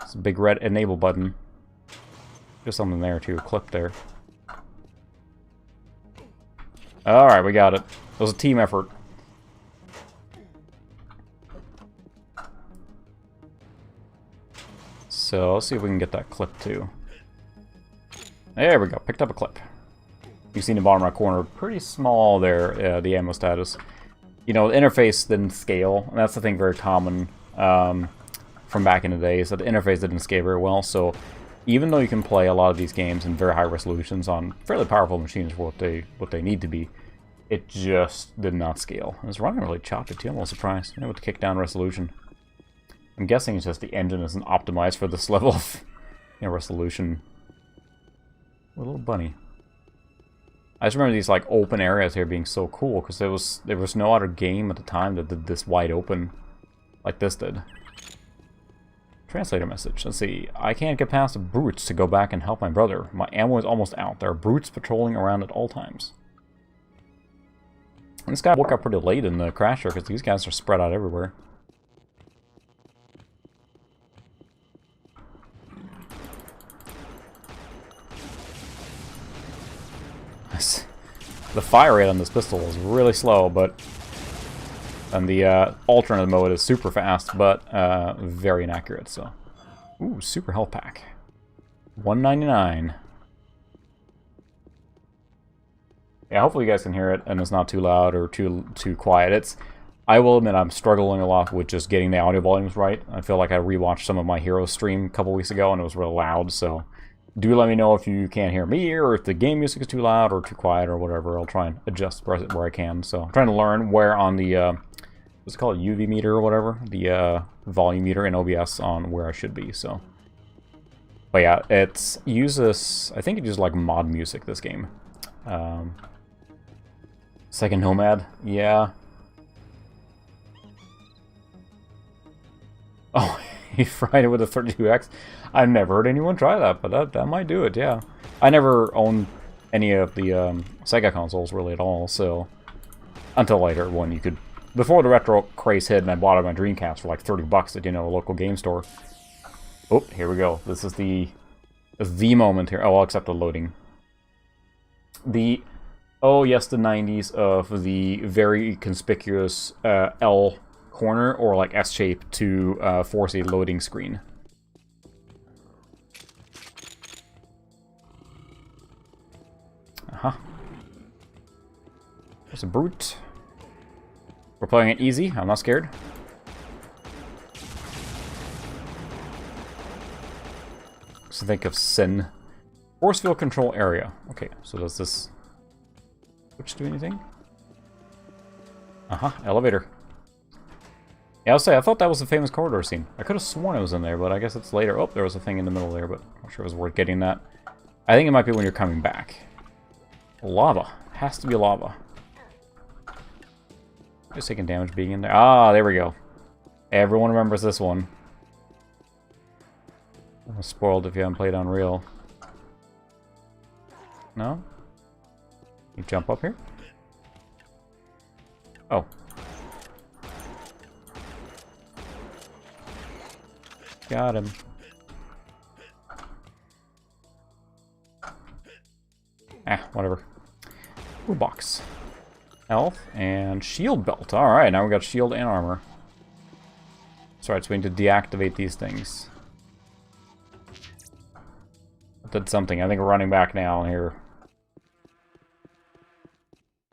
A: It's a big red enable button. There's something there too, a clip there. Alright, we got it. It was a team effort. So, let's see if we can get that clip too. There we go, picked up a clip. You see in the bottom right corner, pretty small there, the ammo status. You know, the interface didn't scale, and that's the thing very common from back in the day, is that the interface didn't scale very well, so even though you can play a lot of these games in very high resolutions on fairly powerful machines for what they need to be, it just did not scale. It's running really choppy too, I'm a little surprised. I'm able to kick down resolution. I'm guessing it's just the engine isn't optimized for this level of, you know, resolution. A little bunny. I just remember these like open areas here being so cool because there was no other game at the time that did this wide open like this did. Translator message. Let's see. I can't get past the brutes to go back and help my brother. My ammo is almost out. There are brutes patrolling around at all times. And this guy woke up pretty late in the crasher because these guys are spread out everywhere. The fire rate on this pistol is really slow, but... And the alternate mode is super fast, but very inaccurate, so... Ooh, super health pack. $1.99. Yeah, hopefully you guys can hear it, and it's not too loud or too quiet. I will admit I'm struggling a lot with just getting the audio volumes right. I feel like I rewatched some of my Hero stream a couple weeks ago, and it was real loud, so... Do let me know if you can't hear me, or if the game music is too loud, or too quiet, or whatever. I'll try and adjust where I can. So I'm trying to learn where on the, what's it called, UV meter or whatever? The volume meter in OBS on where I should be, so. But yeah, I think it uses like mod music, this game. Second Nomad, yeah. Oh, he fried it with a 32X. I've never heard anyone try that, but that might do it, yeah. I never owned any of the Sega consoles, really, at all, so... Until later, when you could... Before the retro craze hit, and I bought it on my Dreamcast for like 30 bucks at, you know, a local game store. Oh, here we go. This is the moment here. Oh, I'll accept the loading. Oh, yes, the 90s of the very conspicuous L corner, or like S shape, to force a loading screen. Uh-huh. There's a brute. We're playing it easy. I'm not scared. So think of Sin. Force field control area. Okay, so does this switch do anything? Uh-huh, elevator. Yeah, I'll say, I thought that was a famous corridor scene. I could have sworn it was in there, but I guess it's later. Oh, there was a thing in the middle there, but I'm not sure it was worth getting that. I think it might be when you're coming back. Lava. Has to be lava. Just taking damage being in there. Ah, there we go. Everyone remembers this one. I'm spoiled if you haven't played Unreal. No? You jump up here? Oh. Got him. Ah, whatever. Toolbox. Health and shield belt. Alright, now we got shield and armor. That's right, so we need to deactivate these things. Did something. I think we're running back now here.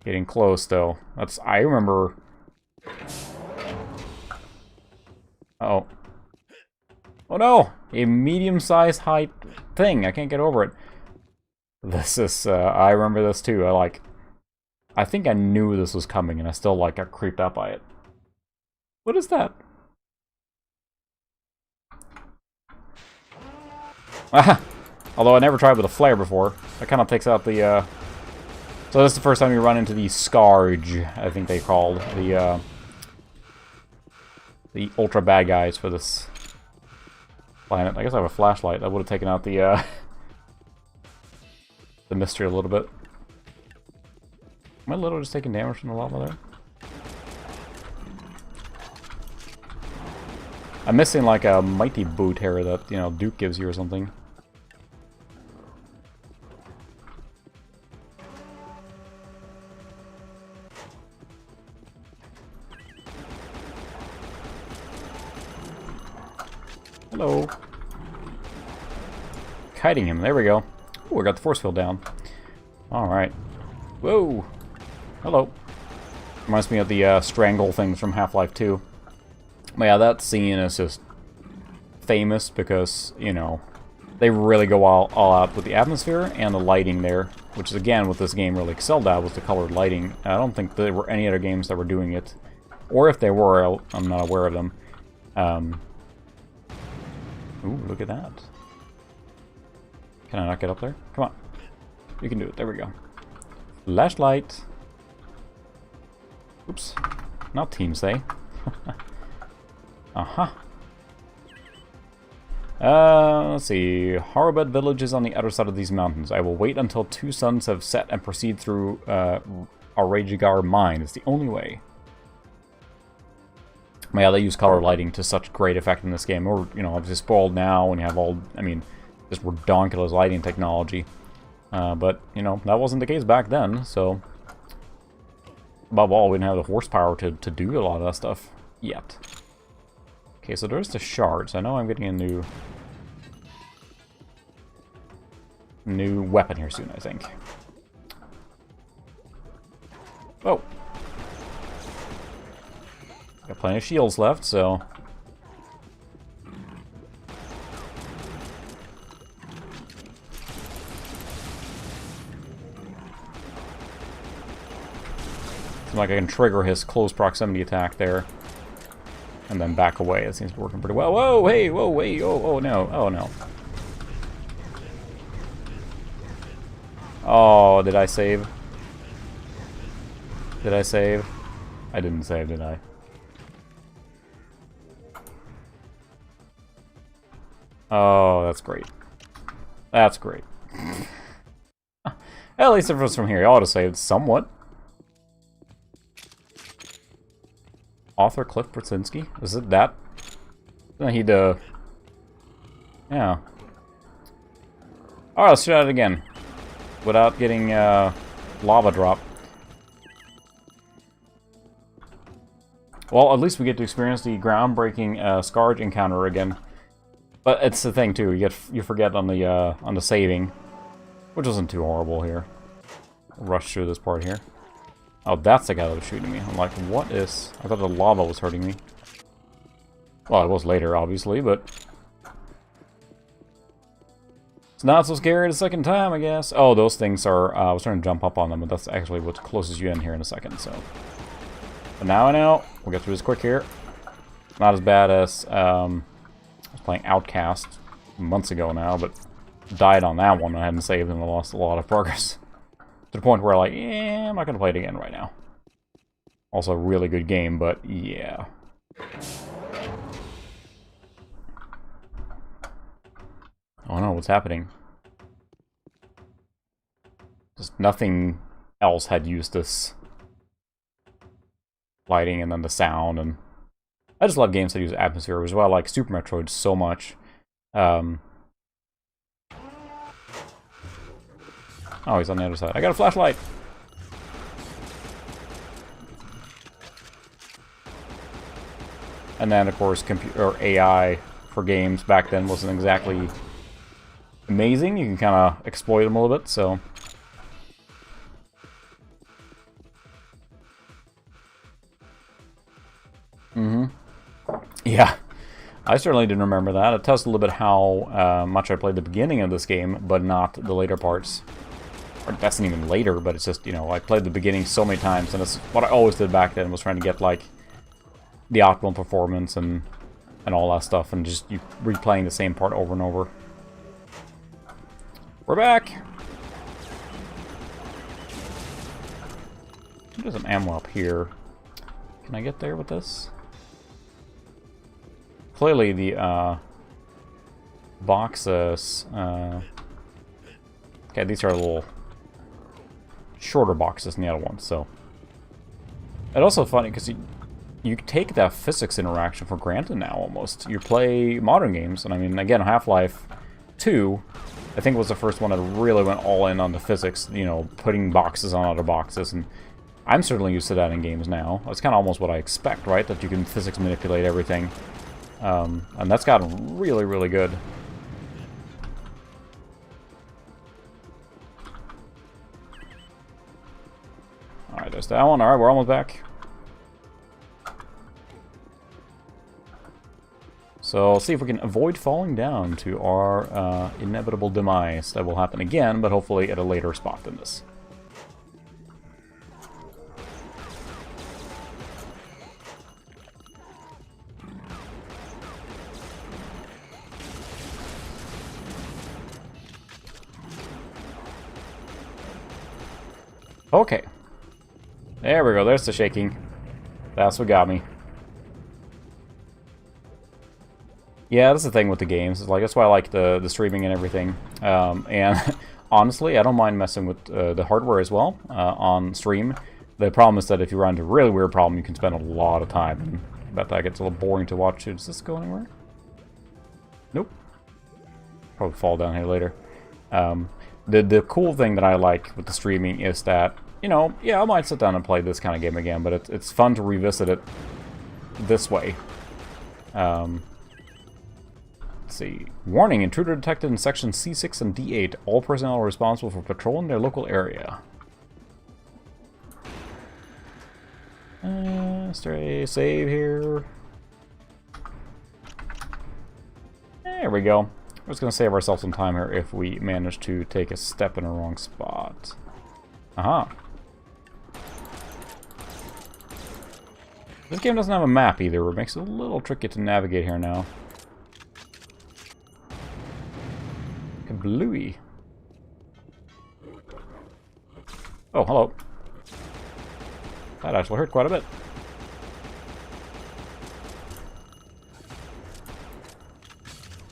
A: Getting close, though. I remember... Uh-oh. Oh no! A medium-sized height thing. I can't get over it. This is, I remember this too. I think I knew this was coming and I still, got creeped out by it. What is that? Ah! Although I never tried with a flare before. That kind of takes out the, So this is the first time you run into the Scourge, I think they called. The ultra bad guys for this planet. I guess I have a flashlight. That would have taken out the mystery a little bit. Am I literally just taking damage from the lava there? I'm missing like a mighty boot here that, Duke gives you or something. Hello. Kiting him, there we go. Ooh, we got the force field down. Alright. Whoa! Hello. Reminds me of the strangle things from Half-Life 2. But yeah, that scene is just famous because, they really go all out with the atmosphere and the lighting there. Which is, again, what this game really excelled at, was the colored lighting. I don't think there were any other games that were doing it. Or if they were, I'm not aware of them. Ooh, look at that. Can I not get up there? Come on. You can do it. There we go. Flashlight. Oops. Not team say. Uh-huh. Let's see. Horribed village is on the other side of these mountains. I will wait until 2 suns have set and proceed through Arajigar mine. It's the only way. Yeah, they use color lighting to such great effect in this game. Or, obviously spoiled now when you have all, just redonkulous lighting technology. But, that wasn't the case back then, so... Above all, we didn't have the horsepower to do a lot of that stuff yet. Okay, so there's the shards. I know I'm getting a new weapon here soon, I think. Oh! Got plenty of shields left, so... Seems like I can trigger his close proximity attack there. And then back away. It seems to be working pretty well. Whoa, hey, whoa, wait, oh no, oh no. Oh, did I save? Did I save? I didn't save, did I? Oh, that's great. That's great. At least if it was from here, I ought to save somewhat. Author Cliff Brzezinski? Is it that? He'd, yeah. Alright, let's try it again. Without getting, lava drop. Well, at least we get to experience the groundbreaking, Scourge encounter again. But it's the thing, too. You forget on the saving. Which wasn't too horrible here. Rush through this part here. Oh, that's the guy that was shooting me. I'm like, what is... I thought the lava was hurting me. Well, it was later, obviously, but... It's not so scary the second time, I guess. Oh, those things are... I was trying to jump up on them, but that's actually what closes you in here in a second, so... But now I know. We'll get through this quick here. Not as bad as... I was playing Outcast months ago now, but... Died on that one. I hadn't saved and I lost a lot of progress. To the point where, like, I'm not going to play it again right now. Also, a really good game, but yeah. Oh no, what's happening? Just nothing else had used this lighting and then the sound and I just love games that use atmosphere, which is why I like Super Metroid so much. Oh, he's on the other side. I got a flashlight! And then, of course, AI for games back then wasn't exactly amazing. You can kind of exploit them a little bit, so... Yeah, I certainly didn't remember that. It tells a little bit how much I played the beginning of this game, but not the later parts. Or that's not even later, but it's just, you know, I played the beginning so many times, and it's what I always did back then, was trying to get, like, the optimal performance and all that stuff, and just you replaying the same part over and over. We're back! There's some ammo up here. Can I get there with this? Clearly the boxes... okay, these are a little shorter boxes than the other ones, so... It's also funny, because you take that physics interaction for granted now, almost. You play modern games, and I mean, again, Half-Life 2, I think was the first one that really went all in on the physics, you know, putting boxes on other boxes, and I'm certainly used to that in games now. That's kind of almost what I expect, right? That you can physics manipulate everything. And that's gotten really, really good. Alright, there's that one. Alright, we're almost back. So, let's see if we can avoid falling down to our inevitable demise. That will happen again, but hopefully at a later spot than this. Okay. There we go, there's the shaking. That's what got me. Yeah, that's the thing with the games. It's like, that's why I like the streaming and everything. And honestly, I don't mind messing with the hardware as well on stream. The problem is that if you run into a really weird problem, you can spend a lot of time. And I bet that gets a little boring to watch. Does this go anywhere? Nope. Probably fall down here later. The cool thing that I like with the streaming is that, you know, yeah, I might sit down and play this kind of game again, but it's fun to revisit it this way. Let's see. Warning, intruder detected in section C6 and D8. All personnel are responsible for patrolling their local area. Stray save here. There we go. We're just going to save ourselves some time here if we manage to take a step in the wrong spot. Aha. This game doesn't have a map either, which makes it a little tricky to navigate here now. Bluey. Oh, hello. That actually hurt quite a bit.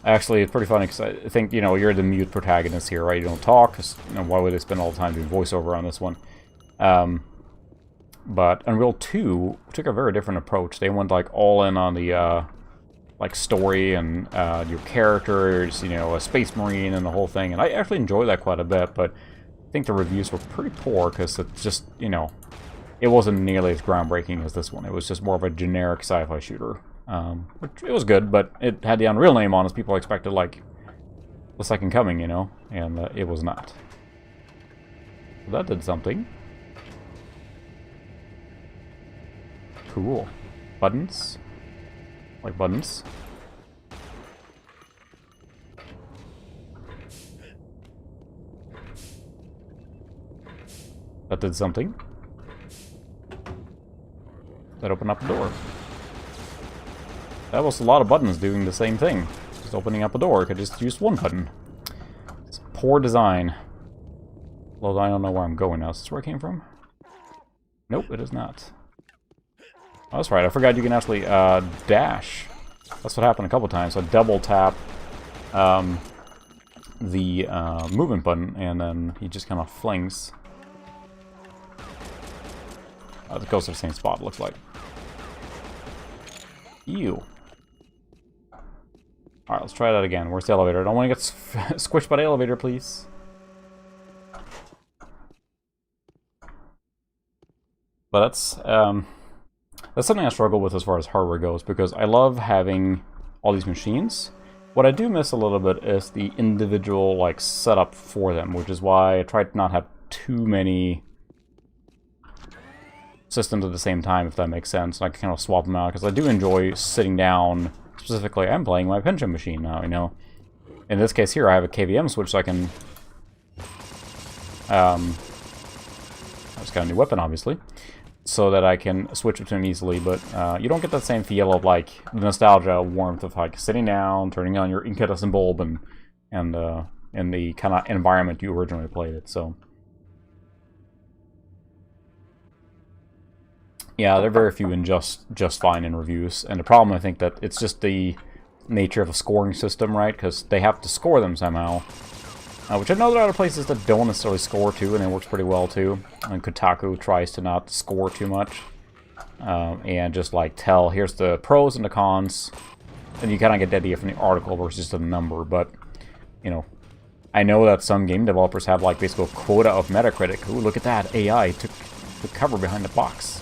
A: Actually, it's pretty funny because I think, you know, you're the mute protagonist here, right? You don't talk, 'cause, you know, why would they spend all the time doing voiceover on this one? But Unreal 2 took a very different approach. They went, like, all in on the, like, story and your characters, you know, a space marine and the whole thing. And I actually enjoyed that quite a bit, but I think the reviews were pretty poor because it just, you know, it wasn't nearly as groundbreaking as this one. It was just more of a generic sci-fi shooter. Which it was good, but it had the Unreal name on, as people expected, like, the second coming, you know, and it was not. So that did something. Cool. Buttons. Like buttons. That did something. That opened up a door. That was a lot of buttons doing the same thing. Just opening up a door. Could just use one button. It's poor design. Although I don't know where I'm going now. Is this where I came from? Nope, it is not. Oh, that's right. I forgot you can actually dash. That's what happened a couple times. I double tap the movement button, and then he just kind of flings. It goes to the same spot, it looks like. Ew. Alright, let's try that again. Where's the elevator? I don't want to get squished by the elevator, please. But that's something I struggle with as far as hardware goes, because I love having all these machines. What I do miss a little bit is the individual, like, setup for them, which is why I try to not have too many systems at the same time, if that makes sense. I can kind of swap them out, because I do enjoy sitting down. Specifically, I'm playing my pension machine now, you know. In this case here, I have a KVM switch, so I can... I just got a new weapon, obviously, so that I can switch between easily, but you don't get that same feel of, like, the nostalgia warmth of, like, sitting down, turning on your incandescent bulb, and in the kind of environment you originally played it, so... Yeah, they're very few and just fine in reviews, and the problem, I think, that it's just the nature of a scoring system, right? Because they have to score them somehow, which I know there are other places that don't necessarily score too, and it works pretty well too. And Kotaku tries to not score too much, and just like tell, here's the pros and the cons, and you kind of get the idea from the article versus just a number. But you know, I know that some game developers have like basically a quota of Metacritic. Ooh, look at that, AI took the cover behind the box.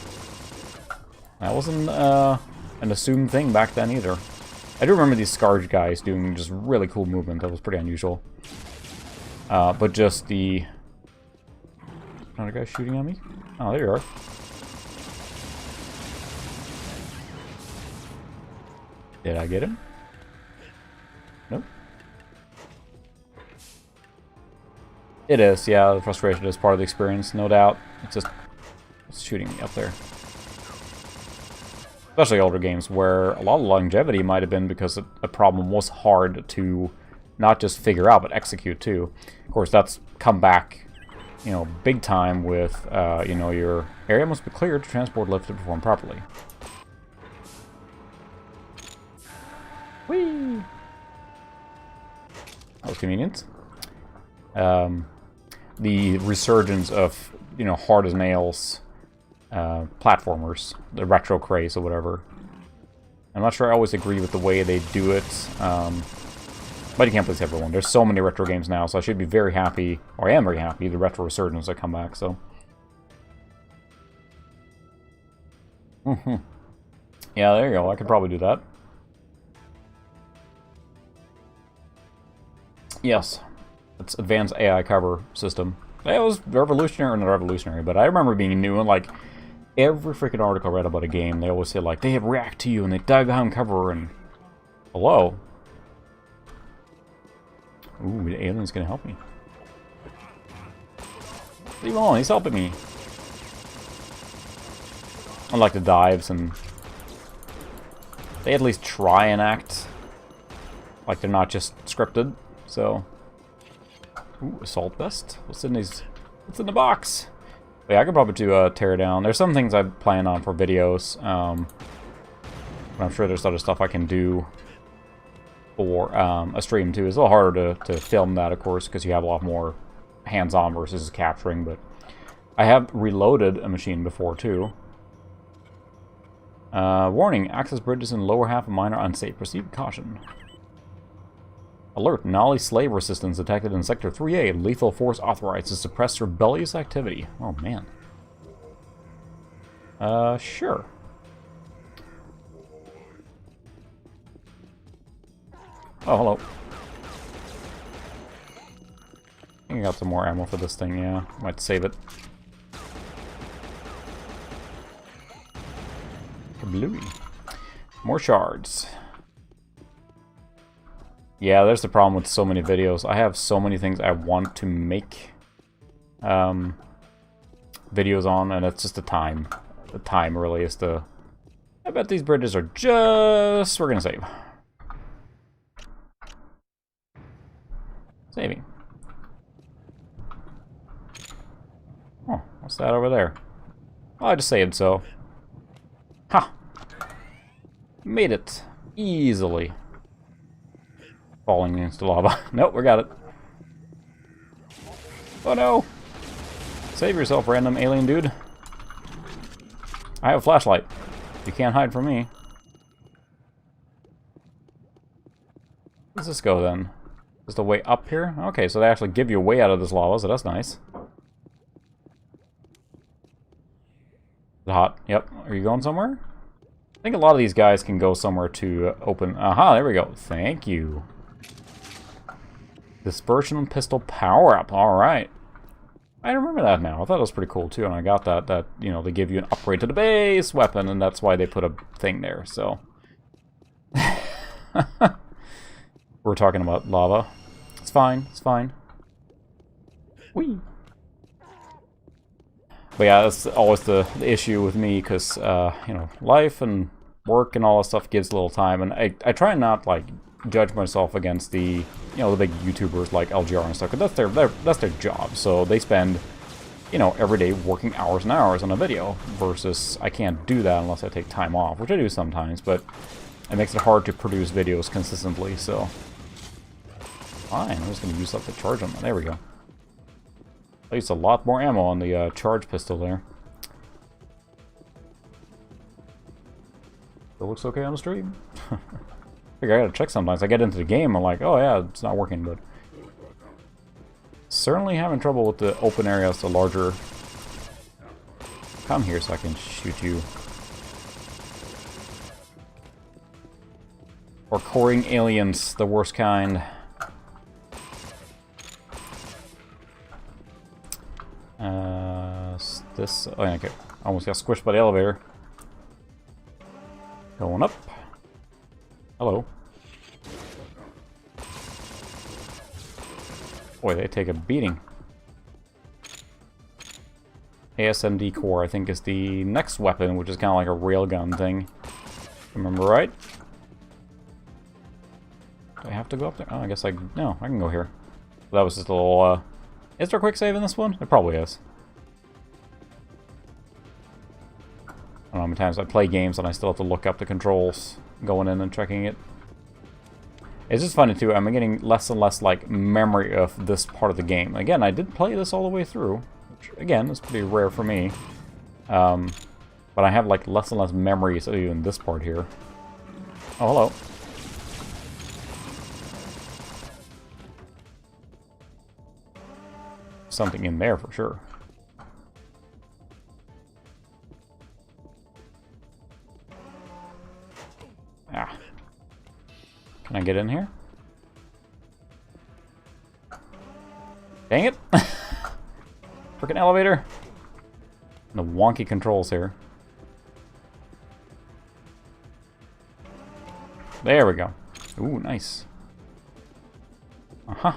A: That wasn't an assumed thing back then either. I do remember these Scarge guys doing just really cool movement. That was pretty unusual. But just the... Another guy shooting at me? Oh, there you are. Did I get him? Nope. It is, yeah. The frustration is part of the experience, no doubt. It's just shooting me up there. Especially older games, where a lot of longevity might have been because a problem was hard to not just figure out, but execute too. Of course, that's come back, you know, big time with, you know, your area must be cleared to transport lift to perform properly. Whee! That was convenient. The resurgence of, you know, hard as nails platformers, the retro craze or whatever. I'm not sure I always agree with the way they do it, but you can't please everyone. There's so many retro games now, so I should be very happy, or I am very happy, the retro resurgence that come back, so. Yeah, there you go, I could probably do that. Yes, it's advanced AI cover system. It was revolutionary, or not revolutionary, but I remember being new and like, every freaking article I read about a game, they always say, like, they have react to you, and they dive behind cover, and... Hello? Ooh, the alien's gonna help me. Leave him alone, he's helping me. I like the dives, and... they at least try and act like they're not just scripted, so... Ooh, assault vest? What's in these... What's in the box? Yeah, I could probably do a tear down. There's some things I plan on for videos, but I'm sure there's other stuff I can do for a stream too. It's a little harder to film that, of course, because you have a lot more hands-on versus capturing, but I have reloaded a machine before too. Warning, access bridges in lower half of mine are unsafe. Proceed with caution. Alert, Nolly slave resistance detected in Sector 3A. Lethal force authorized to suppress rebellious activity. Oh, man. Sure. Oh, hello. I think I got some more ammo for this thing, yeah. Might save it. Kablooey. More shards. Yeah, there's the problem with so many videos. I have so many things I want to make videos on, and it's just the time. The time really is the... I bet these bridges are just... We're gonna save. Saving. Oh, what's that over there? Oh, I just saved, so... Ha! Made it. Easily. Falling into lava. Nope, we got it. Oh no! Save yourself, random alien dude. I have a flashlight. You can't hide from me. Where does this go then? Is the way up here? Okay, so they actually give you a way out of this lava, so that's nice. Is it hot? Yep. Are you going somewhere? I think a lot of these guys can go somewhere to open... Aha, there we go. Thank you. Dispersion pistol power-up. Alright. I remember that now. I thought it was pretty cool, too, and I got that, you know, they give you an upgrade to the base weapon, and that's why they put a thing there, so... We're talking about lava. It's fine, it's fine. Whee! But yeah, that's always the issue with me, because, you know, life and work and all that stuff gives a little time, and I try and not, like, judge myself against the, you know, the big YouTubers like LGR and stuff, because that's their job, so they spend, you know, every day working hours and hours on a video, versus I can't do that unless I take time off, which I do sometimes, but it makes it hard to produce videos consistently, so... Fine, I'm just going to use up the charge on that. There we go. I used a lot more ammo on the charge pistol there. Still looks okay on the stream. I figure I gotta check sometimes. I get into the game, I'm like, oh yeah, it's not working, but... Certainly having trouble with the open areas, the larger... Come here so I can shoot you. Or coring aliens, the worst kind. This... Oh, yeah, okay. Almost got squished by the elevator. Going up. Hello. Boy, they take a beating. ASMD core, I think, is the next weapon, which is kind of like a railgun thing. Remember right? Do I have to go up there? Oh, I guess no, I can go here. That was just a little, Is there a quick save in this one? There probably is. I don't know how many times I play games and I still have to look up the controls, going in and checking it. It's just funny too, I'm getting less and less like memory of this part of the game. Again, I did play this all the way through, which again is pretty rare for me. But I have like less and less memories of even this part here. Oh, hello. Something in there for sure. Ah. Can I get in here? Dang it! Frickin' elevator! And the wonky controls here. There we go. Ooh, nice. Uh-huh.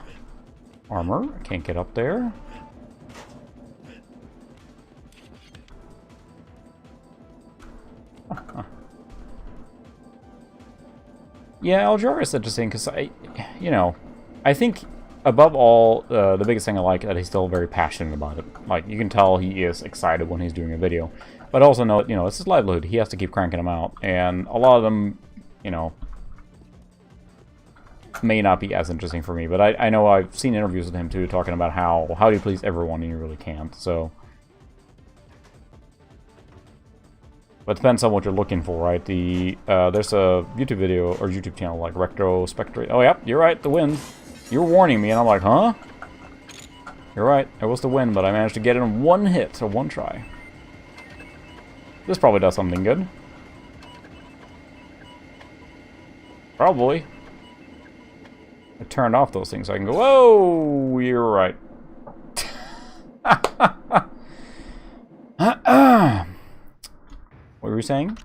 A: Armor. I can't get up there. Yeah, Aljara is interesting because you know, I think above all, the biggest thing I like is that he's still very passionate about it. Like, you can tell he is excited when he's doing a video. But also know, you know, it's his livelihood. He has to keep cranking them out. And a lot of them, you know, may not be as interesting for me. But I know I've seen interviews with him, too, talking about how do you please everyone, and you really can't. So... But it depends on what you're looking for, right? There's a YouTube video, or YouTube channel, like Retrospectre. Oh, yeah, you're right, the wind. You were warning me, and I'm like, huh? You're right, it was the wind, but I managed to get it in one hit, or one try. This probably does something good. Probably. I turned off those things so I can go, whoa, you're right. What were you saying?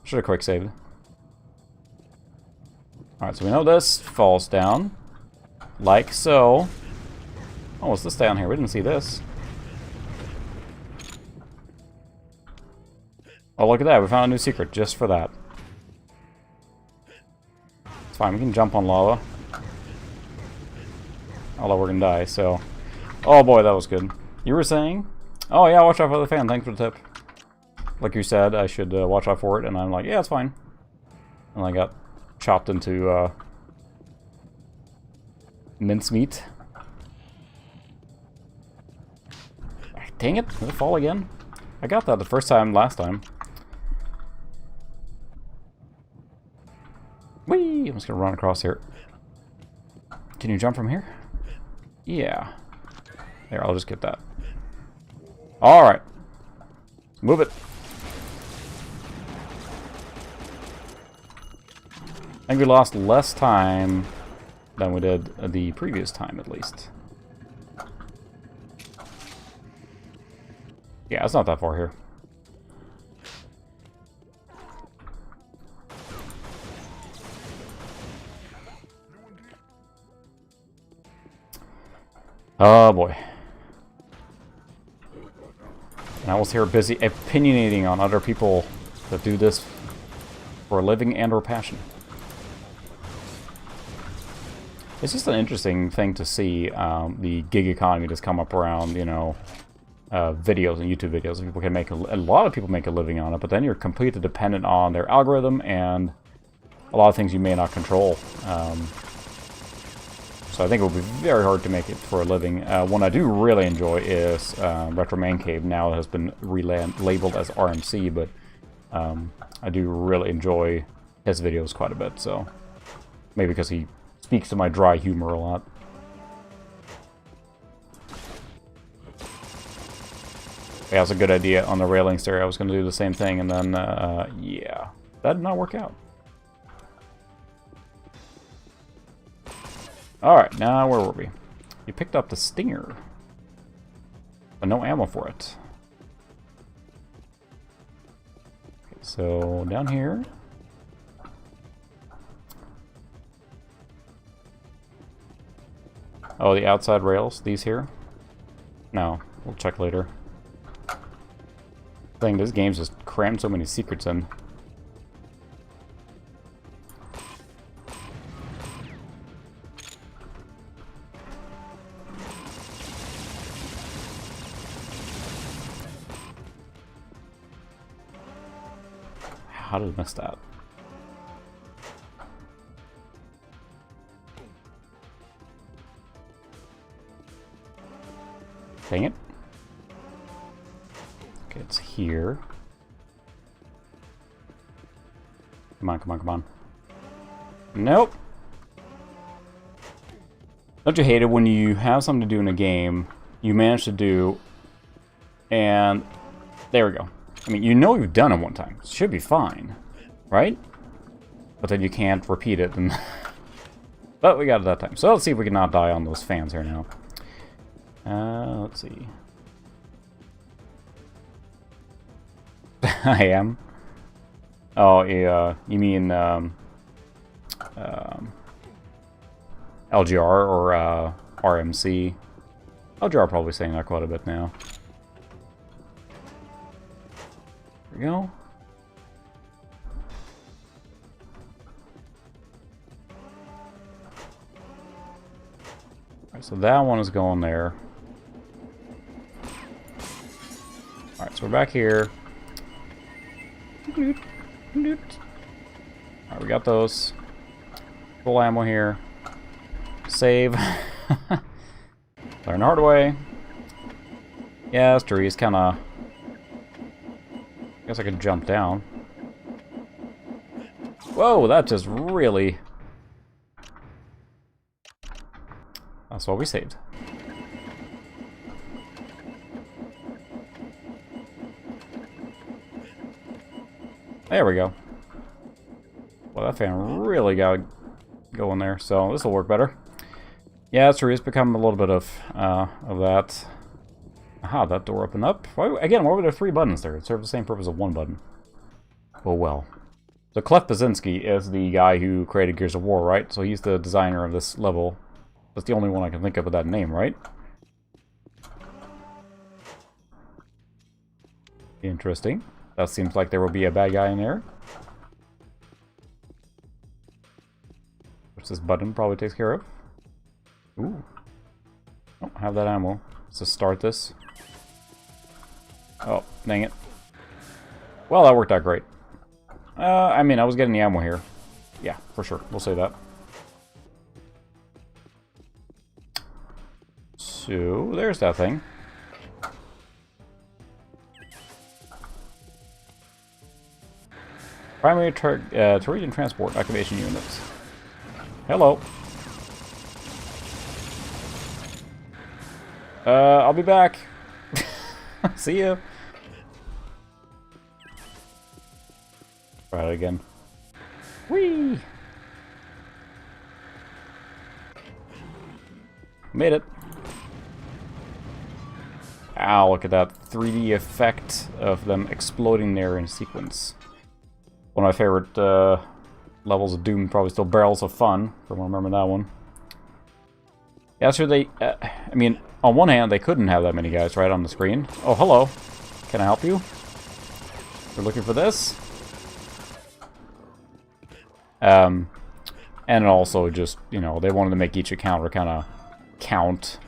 A: Should have quick saved. Alright, so we know this falls down. Like so. Oh, what's this down here? We didn't see this. Oh, look at that. We found a new secret just for that. It's fine. We can jump on lava. Although we're gonna die, so... Oh boy, that was good. You were saying? Oh yeah, watch out for the fan. Thanks for the tip. Like you said, I should watch out for it, and I'm like, yeah, it's fine. And I got chopped into mincemeat. Dang it! Did it fall again? I got that the first time last time. Whee! I'm just gonna run across here. Can you jump from here? Yeah. There, I'll just get that. Alright. Move it. I think we lost less time than we did the previous time, at least. Yeah, it's not that far here. Oh boy. And I was here busy opinionating on other people that do this for a living and or passion. It's just an interesting thing to see the gig economy just come up around, you know, videos and YouTube videos. People can make a lot of people make a living on it, but then you're completely dependent on their algorithm and a lot of things you may not control. So I think it will be very hard to make it for a living. One I do really enjoy is Retro Man Cave. Now it has been relabeled as RMC, but I do really enjoy his videos quite a bit. So maybe because he speaks to my dry humor a lot. Yeah, it's a good idea on the railings there. I was going to do the same thing, and then, yeah, that did not work out. Alright, now where were we? You picked up the Stinger, but no ammo for it. Okay, so down here. Oh, the outside rails, these here? No, we'll check later. I think this game's just crammed so many secrets in. How did I miss that? Dang it. Okay, it's here. Come on, come on, come on. Nope. Don't you hate it when you have something to do in a game, you manage to do, and there we go. I mean, you know you've done it one time. It should be fine, right? But then you can't repeat it, and but we got it that time. So let's see if we can not die on those fans here now. Let's see. I am. Oh, yeah. You mean LGR or RMC? LGR probably saying that quite a bit now. There we go. Alright, so that one is going there. Alright, so we're back here. Alright, we got those. Full ammo here. Save. Learn the hard way. Yeah, that's true. He's kind of... I guess I could jump down. Whoa, that just really... That's what we saved. There we go. Well, that fan really got going there, so this will work better. Yeah, it's true. It's become a little bit of that. Aha, that door opened up. Again, why were there 3 buttons there? It served the same purpose of 1 button. Oh well. So Clef Basinski is the guy who created Gears of War, right? So he's the designer of this level. That's the only one I can think of with that name, right? Interesting. That seems like there will be a bad guy in there. Which this button probably takes care of. Ooh. Oh, I have that ammo. Let's just start this. Oh, dang it. Well, that worked out great. I mean, I was getting the ammo here. Yeah, for sure. We'll say that. So, there's that thing. Primary turret and transport activation units. Hello. I'll be back. See ya. Try it again. Whee! Made it. Ow, look at that 3D effect of them exploding there in sequence. One of my favorite levels of Doom, probably still Barrels of Fun, if I remember that one. Yeah, sure, they... I mean, on one hand, they couldn't have that many guys right on the screen. Oh, hello. Can I help you? We're looking for this? And also just, you know, they wanted to make each encounter kind of count.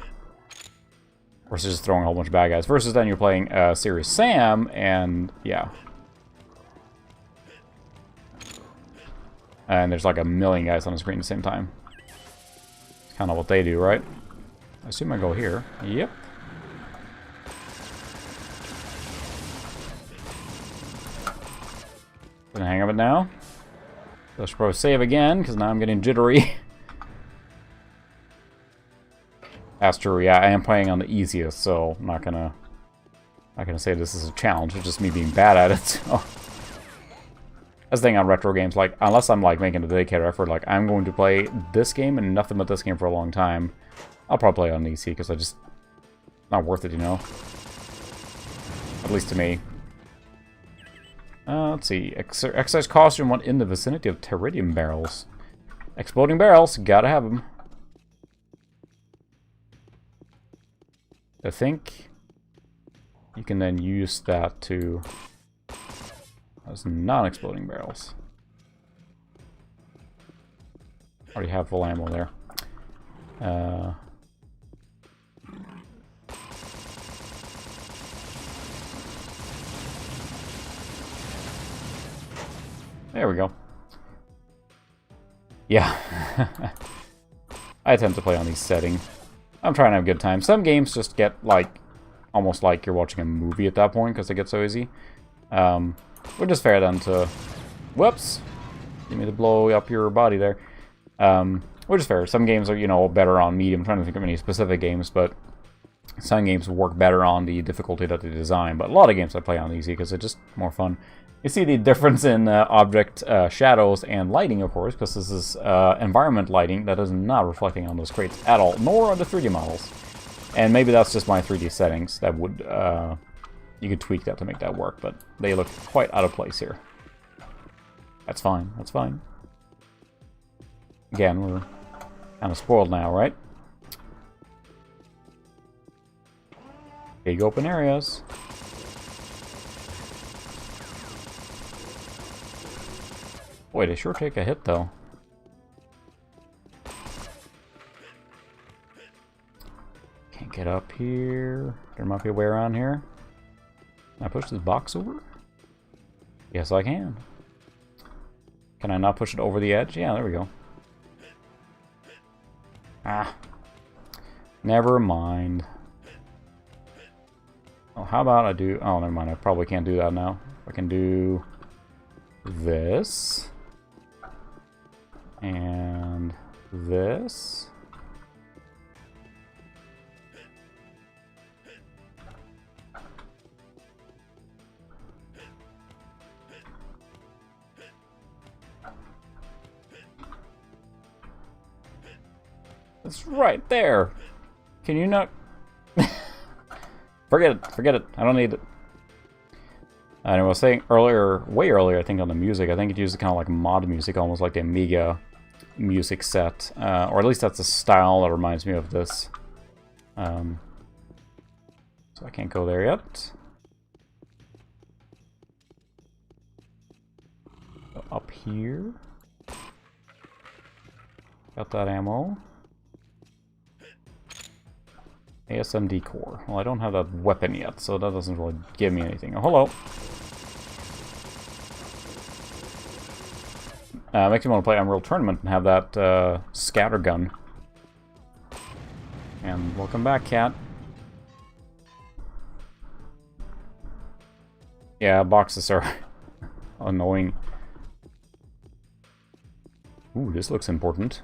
A: Versus just throwing a whole bunch of bad guys. Versus then you're playing Serious Sam, and yeah. And there's like a million guys on the screen at the same time. It's kind of what they do, right? I assume I go here. Yep. Gonna hang of it now. I should probably save again, because now I'm getting jittery. That's true, yeah, I am playing on the easiest, so I'm not gonna say this is a challenge, it's just me being bad at it, so. That's the thing on retro games, like, unless I'm like making a dedicated effort, like, I'm going to play this game and nothing but this game for a long time, I'll probably play on easy, because I just, not worth it, you know? At least to me. Let's see, exercise costume one in the vicinity of pteridium barrels. Exploding barrels, gotta have them. I think you can then use that to... As non-exploding barrels. Already have full ammo there. There we go. Yeah. I tend to play on these settings. I'm trying to have a good time. Some games just get, like, almost like you're watching a movie at that point, because they get so easy. Which is fair then to... Whoops! Didn't mean to blow up your body there. Which is fair. Some games are, you know, better on medium. I'm trying to think of any specific games, but some games work better on the difficulty that they design. But a lot of games I play on easy, because it's just more fun. You see the difference in object shadows and lighting, of course, because this is environment lighting that is not reflecting on those crates at all, nor on the 3D models. And maybe that's just my 3D settings that would, you could tweak that to make that work, but they look quite out of place here. That's fine, that's fine. Again, we're kind of spoiled now, right? Big open areas. Boy, they sure take a hit, though. Can't get up here. There might be a way around here. Can I push this box over? Yes, I can. Can I not push it over the edge? Yeah, there we go. Ah. Never mind. Oh, how about I do... Oh, never mind. I probably can't do that now. I can do this. And this. It's right there. Can you not? Forget it. Forget it. I don't need it. And I was saying earlier, way earlier, I think on the music, I think it uses kind of like mod music, almost like the Amiga music set, or at least that's a style that reminds me of this. So I can't go there yet. Go up here. Got that ammo. ASMD core. Well, I don't have that weapon yet, so that doesn't really give me anything. Oh, hello. Makes me want to play Unreal Tournament and have that scatter gun. And welcome back, cat. Yeah, boxes are annoying. Ooh, this looks important.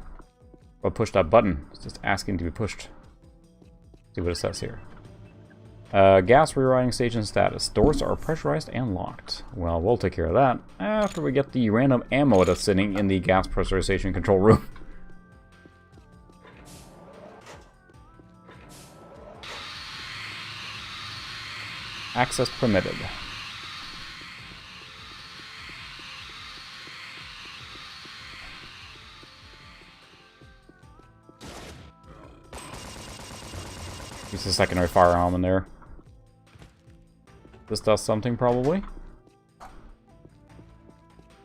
A: I'll push that button. It's just asking to be pushed. See what it says here. Gas rewriting station status. Doors are pressurized and locked. Well, we'll take care of that after we get the random ammo that's sitting in the gas pressurization control room. Access permitted. Use a secondary firearm in there. This does something, probably.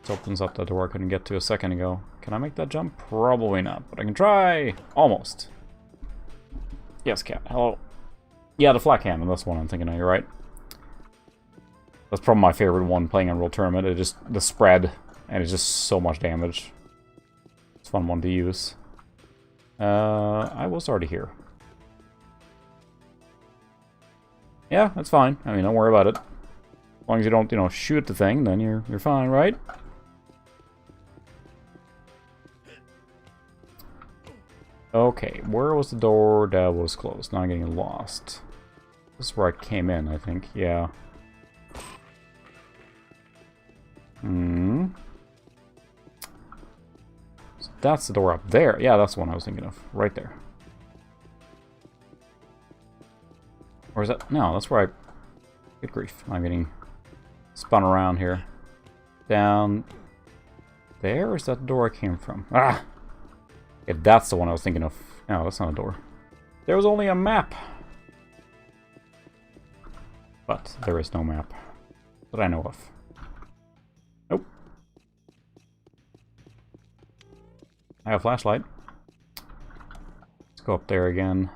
A: This opens up the door I couldn't get to a second ago. Can I make that jump? Probably not, but I can try. Almost. Yes, cat. Hello. Yeah, the flak cannon. That's one I'm thinking of. You're right. That's probably my favorite one playing Unreal Tournament. It just the spread, and it's just so much damage. It's a fun one to use. I was already here. Yeah, that's fine. I mean, don't worry about it. As long as you don't, you know, shoot the thing, then you're fine, right? Okay, where was the door that was closed? Now I'm getting lost. This is where I came in, I think. Yeah. So that's the door up there. Yeah, that's the one I was thinking of. Right there. Or is that... No, that's where I... Good grief. I'm getting spun around here. Down... There? Or is that the door I came from? Ah! Yeah, that's the one I was thinking of. No, that's not a door. There was only a map. But there is no map that I know of. Nope. I have a flashlight. Let's go up there again.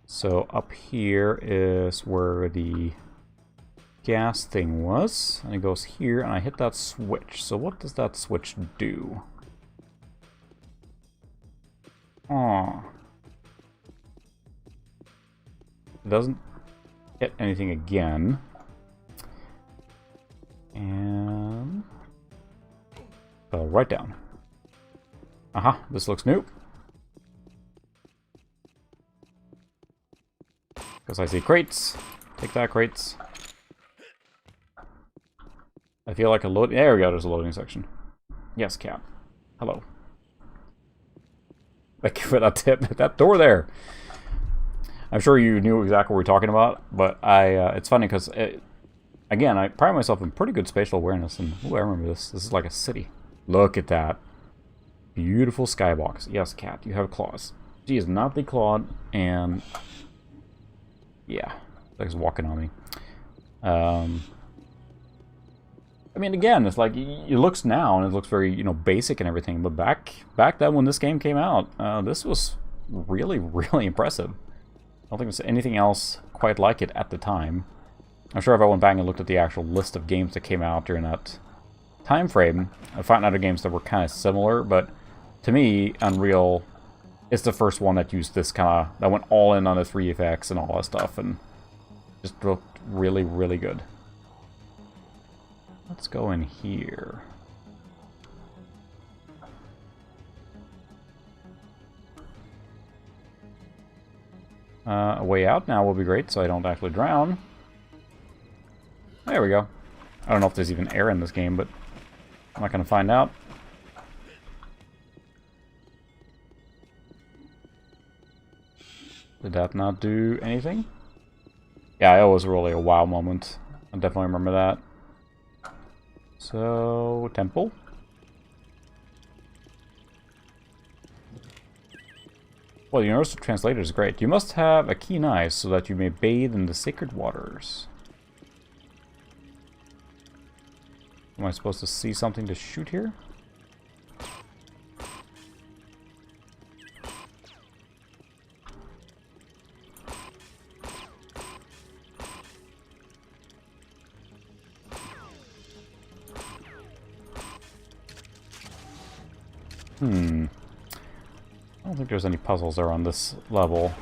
A: So up here is where the gas thing was. And it goes here, and I hit that switch. So what does that switch do? Aw. It doesn't hit anything again. And... fell right down. Aha, this looks new. Because I see crates. Take that, crates. I feel like a load... There we go, there's a loading section. Yes, Cap. Hello. Thank you for that tip. That door there. I'm sure you knew exactly what we're talking about, but it's funny because, again, I pride myself in pretty good spatial awareness, and ooh, I remember this. This is like a city. Look at that. Beautiful skybox. Yes, cat, you have claws. She is not declawed, and... yeah, like walking on me. I mean, again, it's like it looks now and it looks very, you know, basic and everything. But back then when this game came out, this was really, really impressive. I don't think there's anything else quite like it at the time. I'm sure if I went back and looked at the actual list of games that came out during that time frame, I'd find other games that were kind of similar. But to me, Unreal is the first one that used this kind of, that went all in on the 3FX and all that stuff, and just looked really, really good. Let's go in here. A way out now will be great, so I don't actually drown. There we go. I don't know if there's even air in this game, but I'm not going to find out. Did that not do anything? Yeah, it was really a wow moment. I definitely remember that. So, temple. Well, the universal translator is great. You must have a keen eye so that you may bathe in the sacred waters. Am I supposed to see something to shoot here? I don't think there's any puzzles there on this level.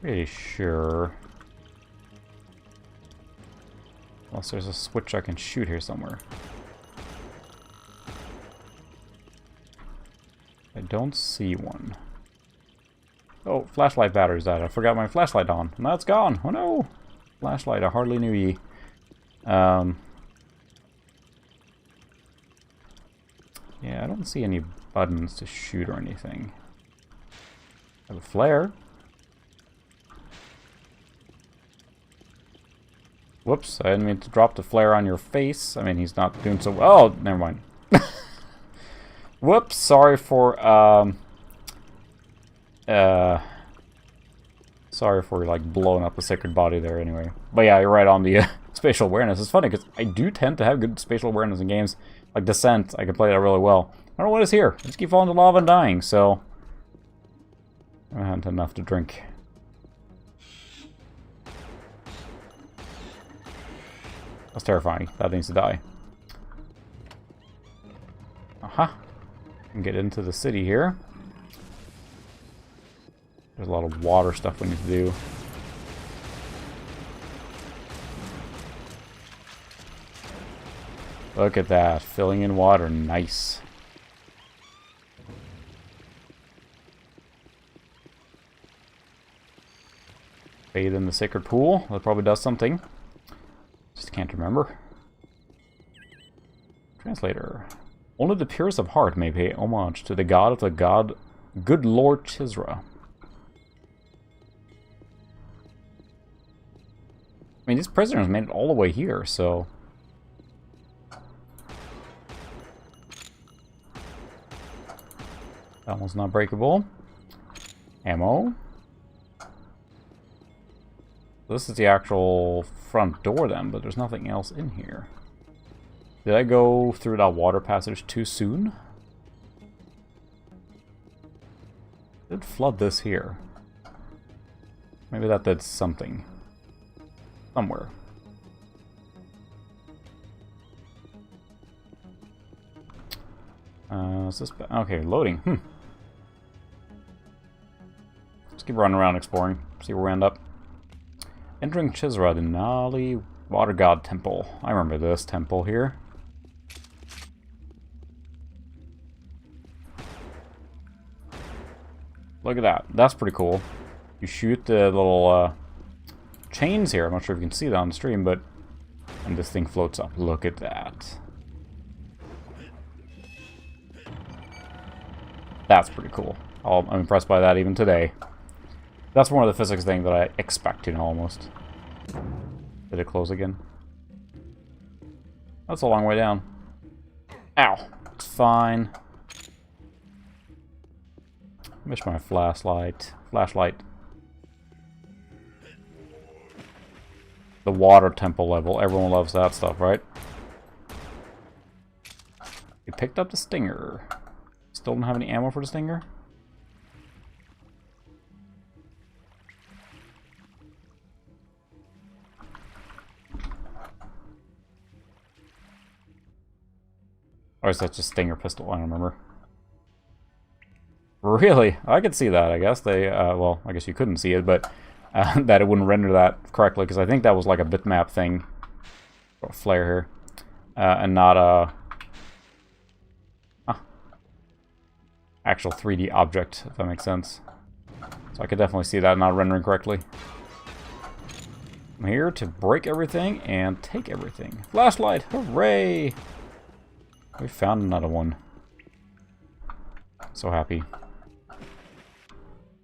A: Pretty sure. Unless there's a switch I can shoot here somewhere. I don't see one. Oh, flashlight battery's died. I forgot my flashlight on. Now it's gone. Oh no! Flashlight, I hardly knew ye. Yeah, I don't see any buttons to shoot or anything. I have a flare. Whoops, I didn't mean to drop the flare on your face. I mean, he's not doing so well. Oh, never mind. Whoops, sorry for, sorry for, like, blowing up the sacred body there anyway. But yeah, you're right on the spatial awareness. It's funny, because I do tend to have good spatial awareness in games. Like Descent, I can play that really well. I don't know what is here. I just keep falling to lava and dying, so... I haven't had enough to drink. That's terrifying. That needs to die. Aha. Can get into the city here. There's a lot of water stuff we need to do. Look at that. Filling in water. Nice. Bathe in the sacred pool. That probably does something. Just can't remember. Translator. Only the purest of heart may pay homage to the god of the god, good Lord Chisra. I mean, these prisoners made it all the way here, so... That one's not breakable. Ammo. This is the actual front door then, but there's nothing else in here. Did I go through that water passage too soon? Did flood this here? Maybe that did something. Somewhere. Is this... Okay, loading. Let's keep running around exploring. See where we end up. Entering Chisra, the Nali Water God Temple. I remember this temple here. Look at that. That's pretty cool. You shoot the little chains here. I'm not sure if you can see that on the stream, but... And this thing floats up. Look at that. That's pretty cool. I'm impressed by that even today. That's one of the physics thing that I expect, you know, almost. Did it close again? That's a long way down. Ow! It's fine. Miss my flashlight. The water temple level. Everyone loves that stuff, right? We picked up the stinger. Still don't have any ammo for the stinger? Or is that just stinger pistol? I don't remember. Really? I could see that, I guess. They, well, I guess you couldn't see it, but that it wouldn't render that correctly, because I think that was like a bitmap thing. Or a flare here. And not a... actual 3D object, if that makes sense. So I could definitely see that not rendering correctly. I'm here to break everything and take everything. Flashlight! Hooray! We found another one. So happy.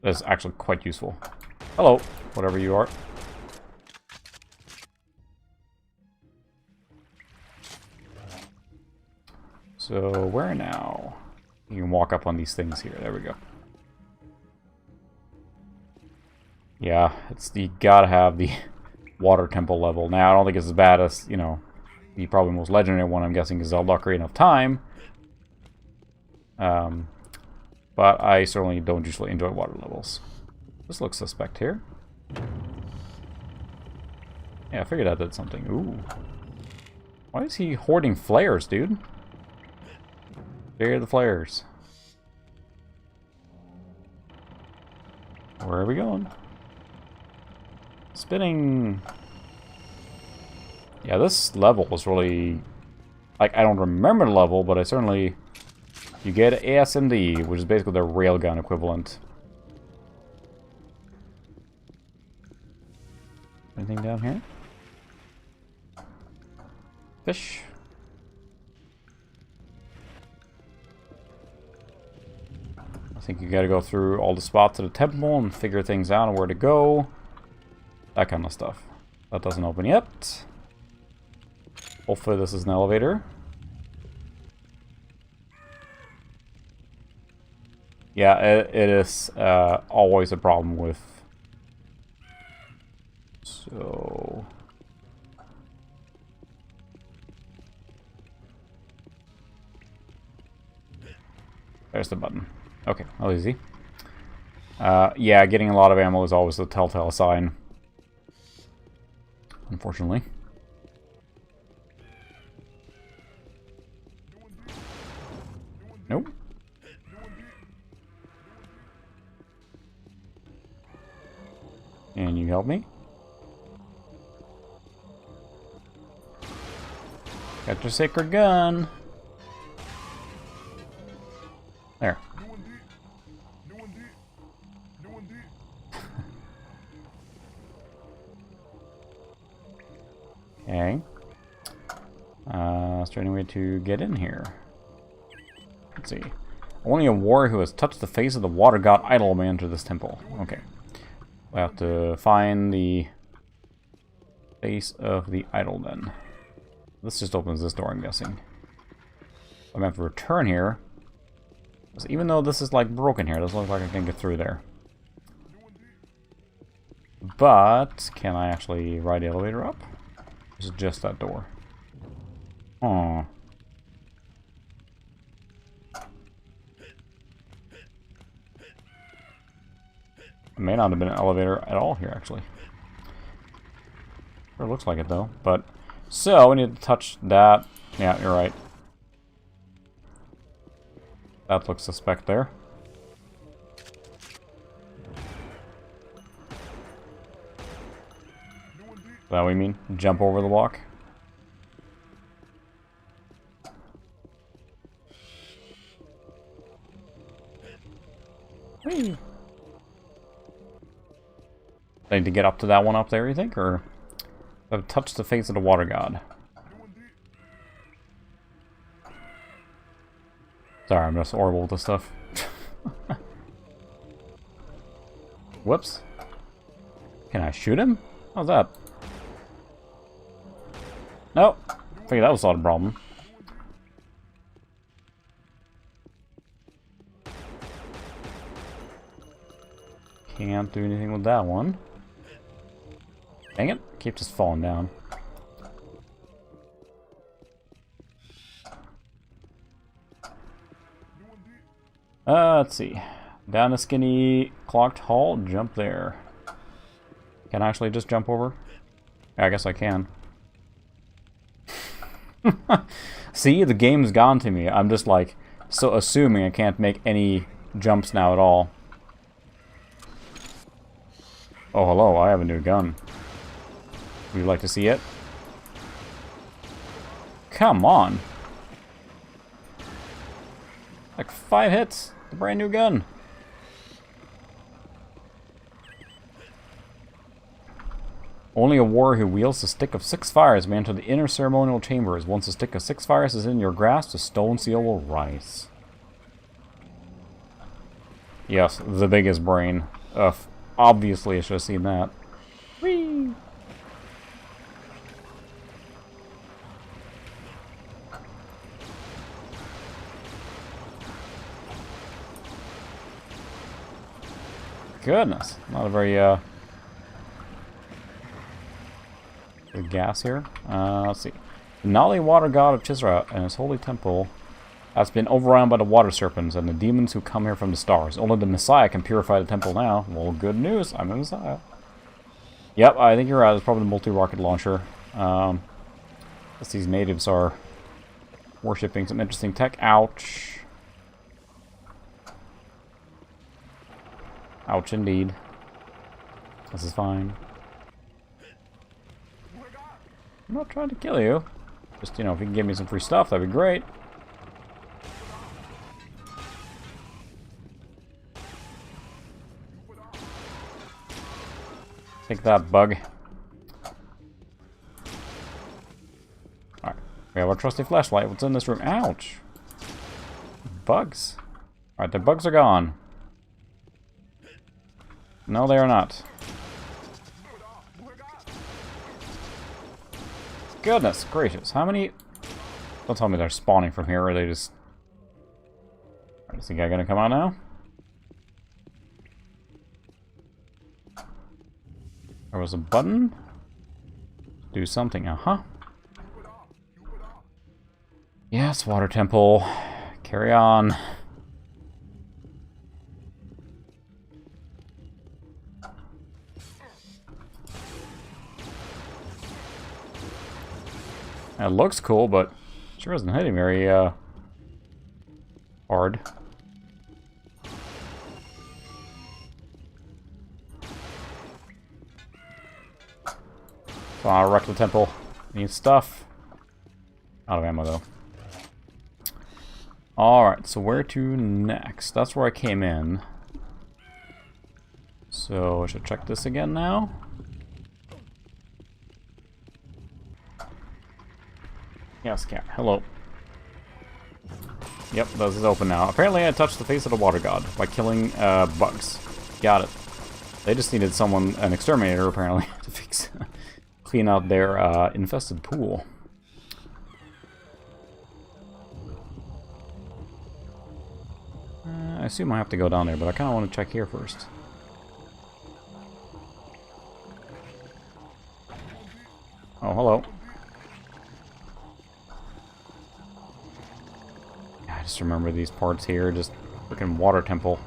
A: That's actually quite useful. Hello, whatever you are. So, where now? You can walk up on these things here. There we go. Yeah, you gotta have the water temple level. Now, I don't think it's as bad as, you know, the probably most legendary one, I'm guessing, is Zelda Ocarina of Time. But I certainly don't usually enjoy water levels. This looks suspect here. Yeah, I figured that did something. Ooh. Why is he hoarding flares, dude? Bury the flares. Where are we going? Spinning. Yeah, this level was really... Like, I don't remember the level, but I certainly... You get ASMD, which is basically the railgun equivalent. Anything down here? Fish. I think you gotta go through all the spots of the temple and figure things out and where to go. That kind of stuff. That doesn't open yet. Hopefully this is an elevator. Yeah, it is always a problem with... So... There's the button. Okay, that was easy. Yeah, getting a lot of ammo is always a telltale sign. Unfortunately. Nope. And you help me? Got your sacred gun. There. Okay. Is there any way to get in here? Let's see. Only a warrior who has touched the face of the water god idol may enter this temple. Okay. We have to find the face of the idol then. This just opens this door, I'm guessing. I'm gonna have to return here. So even though this is like broken here, it doesn't look like I can get through there. But can I actually ride the elevator up? Or is it just that door? Oh. It may not have been an elevator at all here, actually. Sure looks like it, though. But so we need to touch that. Yeah, you're right. That looks suspect there. Is that what you mean? Jump over the block? Whee! I need to get up to that one up there, you think? Or I've touched the face of the water god. Sorry, I'm just horrible with this stuff. Whoops. Can I shoot him? How's that? Nope. Figured that was not a problem. Can't do anything with that one. Dang it. Keep just falling down. Let's see. Down a skinny clocked hall, jump there. Can I actually just jump over? Yeah, I guess I can. See, the game's gone to me. I'm just like, so assuming I can't make any jumps now at all. Oh, hello, I have a new gun. Would you like to see it? Come on. Like 5 hits. A brand new gun. Only a warrior who wields a stick of 6 fires may enter the inner ceremonial chambers. Once a stick of 6 fires is in your grasp, the stone seal will rise. Yes, the biggest brain. Obviously, I should have seen that. Whee! Goodness, not a very good gas here. Let's see. The Nali water god of Chisra and his holy temple has been overrun by the water serpents and the demons who come here from the stars. Only the Messiah can purify the temple now. Well, good news. I'm the Messiah. Yep, I think you're right. It's probably the multi-rocket launcher. Guess these natives are worshipping some interesting tech. Ouch. Ouch indeed. This is fine. I'm not trying to kill you. Just, you know, if you can give me some free stuff, that'd be great. Take that, bug. Alright. We have our trusty flashlight. What's in this room? Ouch! Bugs. Alright, the bugs are gone. No, they are not. Goodness gracious. How many... Don't tell me they're spawning from here, or they just... Alright, is the guy gonna come out now? There was a button. Do something, uh-huh. Yes, water temple. Carry on. It looks cool, but sure isn't hitting very hard. So I'll wreck the temple. Need stuff. Out of ammo though. Alright, so where to next? That's where I came in. So I should check this again now. Yes, cat. Hello. Yep, this is open now. Apparently I touched the face of the water god by killing bugs. Got it. They just needed someone, an exterminator apparently, to fix, clean out their infested pool. I assume I have to go down there, but I kind of want to check here first. Oh, hello. I just remember these parts here, just freaking water temple.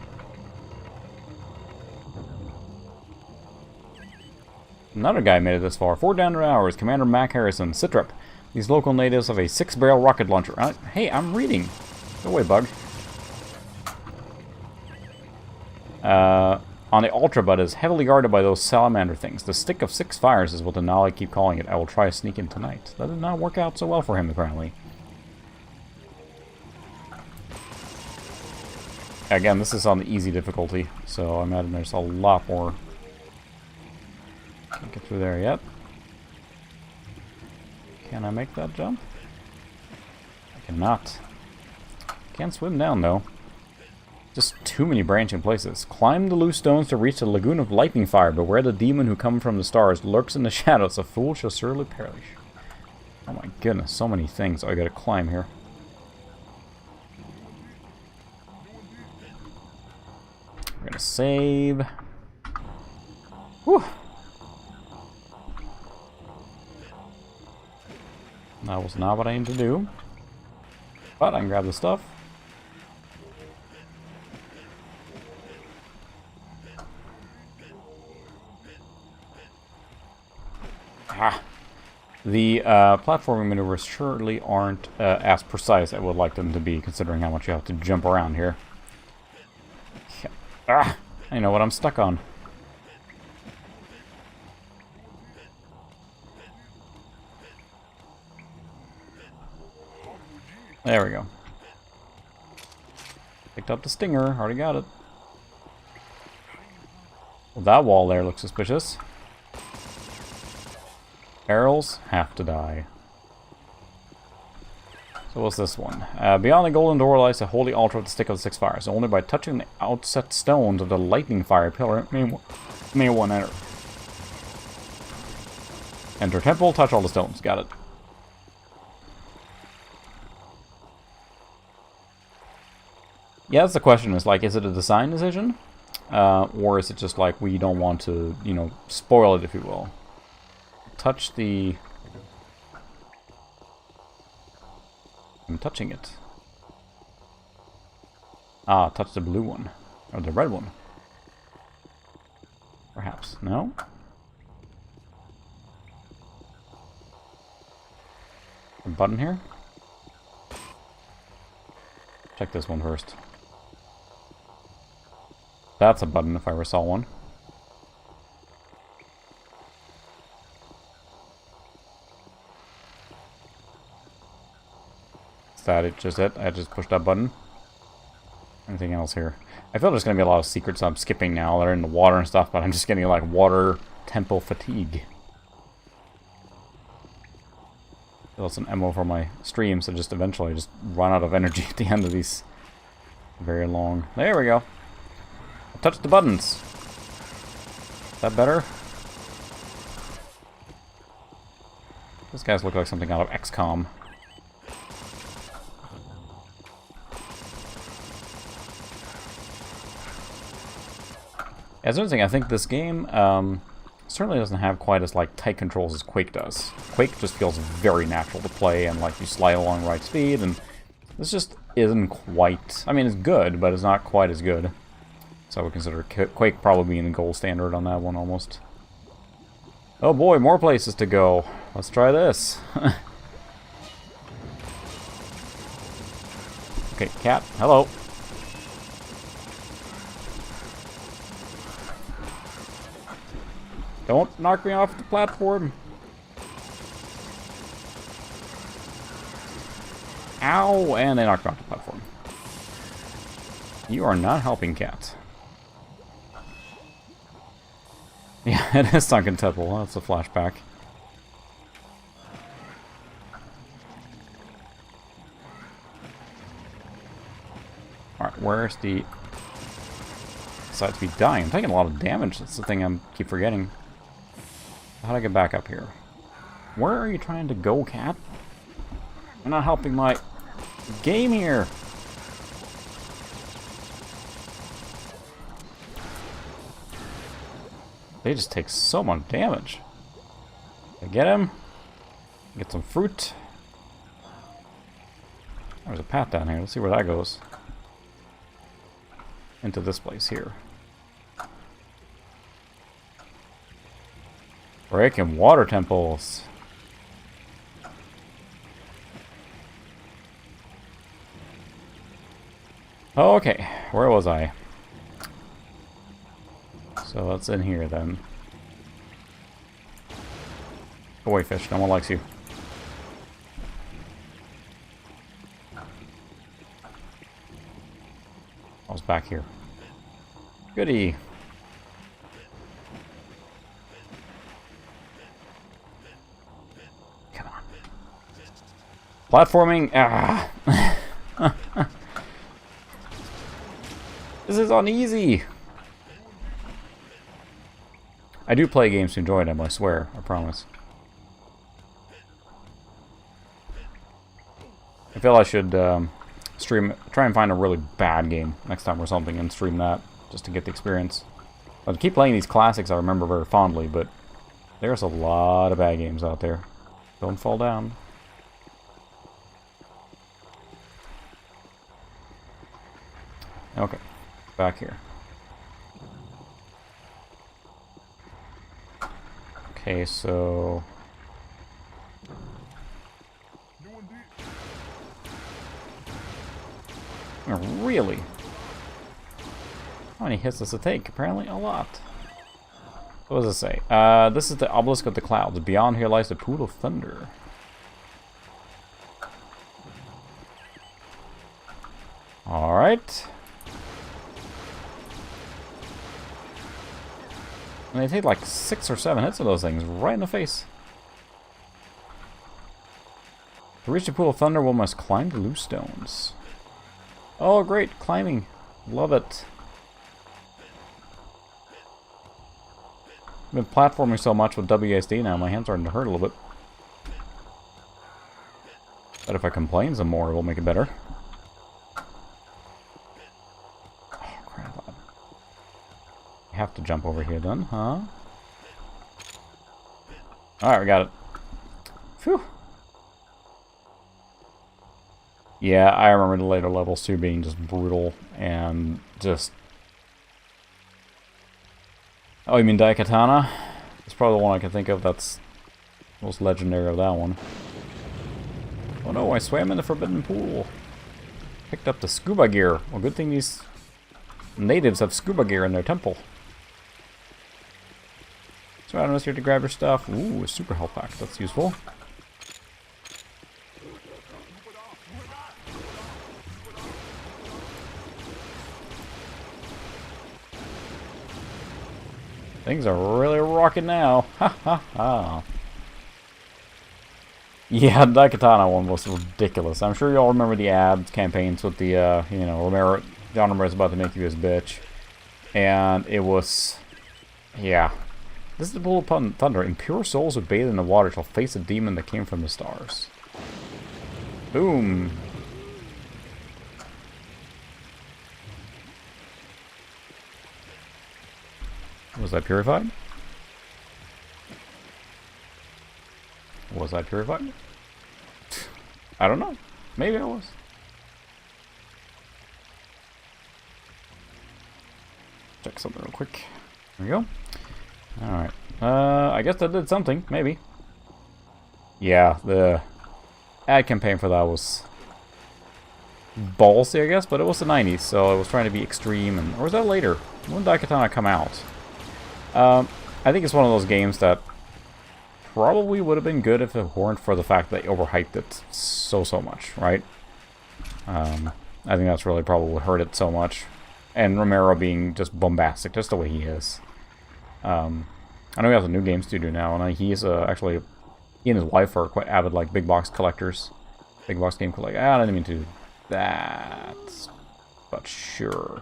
A: Another guy made it this far. 4 down hours. Commander Mac Harrison, Citrip. These local natives have a 6-barrel rocket launcher. Hey, I'm reading. Go away, bug. On the Ultra, but is heavily guarded by those salamander things. The Stick of 6 Fires is what the Nali keep calling it. I will try to sneak in tonight. That did not work out so well for him, apparently. Again, this is on the easy difficulty, so I imagine there's a lot more. Can't get through there yet. Can I make that jump? I cannot. Can't swim down, though. Just too many branching places. Climb the loose stones to reach the lagoon of lightning fire, but where the demon who comes from the stars lurks in the shadows, a fool shall surely perish. Oh my goodness, so many things I gotta climb here. We're gonna save. Whew. That was not what I needed to do. But I can grab the stuff. Ah. The platforming maneuvers surely aren't as precise as I would like them to be, considering how much you have to jump around here. Ah! I know what I'm stuck on. There we go. Picked up the stinger, already got it. Well, that wall there looks suspicious. Barrels have to die. So what's this one? Beyond the golden door lies a holy altar with the Stick of the 6 Fires. Only by touching the outset stones of the lightning fire pillar may one enter. Enter temple, touch all the stones. Got it. Yeah, that's the question. Is like, is it a design decision? Or is it just like we don't want to, you know, spoil it, if you will? Touch the... I'm touching it. Ah, touch the blue one. Or the red one. Perhaps. No? A button here? Check this one first. That's a button if I ever saw one. that just it? I just pushed that button. Anything else here? I feel there's going to be a lot of secrets I'm skipping now that are in the water and stuff, but I'm just getting like water temple fatigue. Build some ammo for my stream, so just eventually just run out of energy at the end of these. Very long. There we go. I touched the buttons. Is that better? These guys look like something out of XCOM. As interesting, I think this game certainly doesn't have quite as like tight controls as Quake does. Quake just feels very natural to play, and like you slide along right speed, and this just isn't quite. I mean, it's good, but it's not quite as good. So I would consider Quake probably being the gold standard on that one almost. Oh boy, more places to go. Let's try this. Okay, cat, hello. Don't knock me off the platform. Ow! And they knocked me off the platform. You are not helping, cat. Yeah, it is Sunken Temple. That's a flashback. Alright, where's the... Besides to be dying. I'm taking a lot of damage. That's the thing I keep forgetting. How do I get back up here? Where are you trying to go, cat? You're not helping my game here. They just take so much damage. I get him. Get some fruit. There's a path down here. Let's see where that goes. Into this place here. Breaking water temples. Okay, where was I? So that's in here then. Go away, fish. No one likes you. I was back here. Goody. Come on. Platforming. Ah. This is uneasy. I do play games to enjoy them, I swear. I promise. I feel I should try and find a really bad game next time or something and stream that just to get the experience. I keep playing these classics I remember very fondly, but there's a lot of bad games out there. Don't fall down. Okay, back here. Okay, so... Really? How many hits does it take? Apparently a lot. What does it say? This is the obelisk of the clouds. Beyond here lies the pool of thunder. Alright. And they take like 6 or 7 hits of those things right in the face. To reach the pool of thunder, one must climb the loose stones. Oh, great. Climbing. Love it. I've been platforming so much with WASD now, my hands are starting to hurt a little bit. But if I complain some more, it will make it better. Oh, crap. I have to jump over here then, huh? Alright, we got it. Phew. Yeah, I remember the later levels too being just brutal and just... Oh, you mean Daikatana? It's probably the one I can think of that's most legendary of that one. Oh no, I swam in the forbidden pool. Picked up the scuba gear. Well, good thing these natives have scuba gear in their temple. So I don't know, here to grab your stuff. Ooh, a super health pack. That's useful. Things are really rocking now. Ha ha ha. Yeah, the Daikatana one was ridiculous. I'm sure you all remember the ad campaigns with the, you know, John Romero's about to make you his bitch. And it was, yeah. This is the Bull upon Thunder. Impure souls who bathe in the water shall face a demon that came from the stars. Boom. Was I purified? Was I purified? I don't know. Maybe I was. Check something real quick. There we go. Alright. I guess that did something. Maybe. Yeah, the ad campaign for that was ballsy, I guess, but it was the 90s, so I was trying to be extreme. Or was that later? When did Daikatana come out? I think it's one of those games that probably would have been good if it weren't for the fact that they overhyped it so much, right? I think that's really probably what hurt it so much. And Romero being just bombastic, just the way he is. I know he has a new game studio now, and he's actually, he and his wife are quite avid, like, big box collectors. Big box game collectors. I didn't mean to do that, but sure.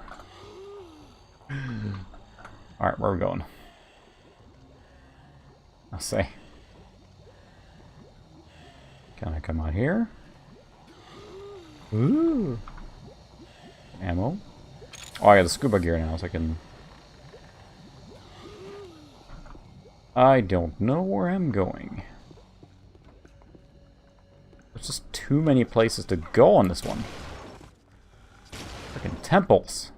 A: Alright, where are we going? I'll say. Can I come out here? Ooh. Ammo. Oh, I got the scuba gear now, so I can... I don't know where I'm going. There's just too many places to go on this one. Freaking temples.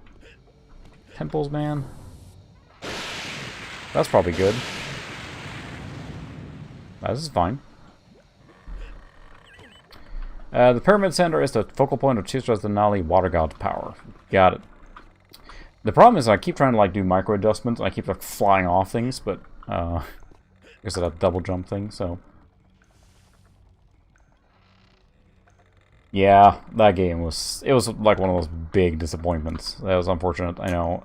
A: Temples, man. That's probably good. This is fine. The Pyramid Center is the focal point of Chisra's Denali Water God's power. Got it. The problem is I keep trying to like do micro adjustments and I keep like flying off things, but because of that double jump thing, so. Yeah, that game was, it was like one of those big disappointments. That was unfortunate, I know.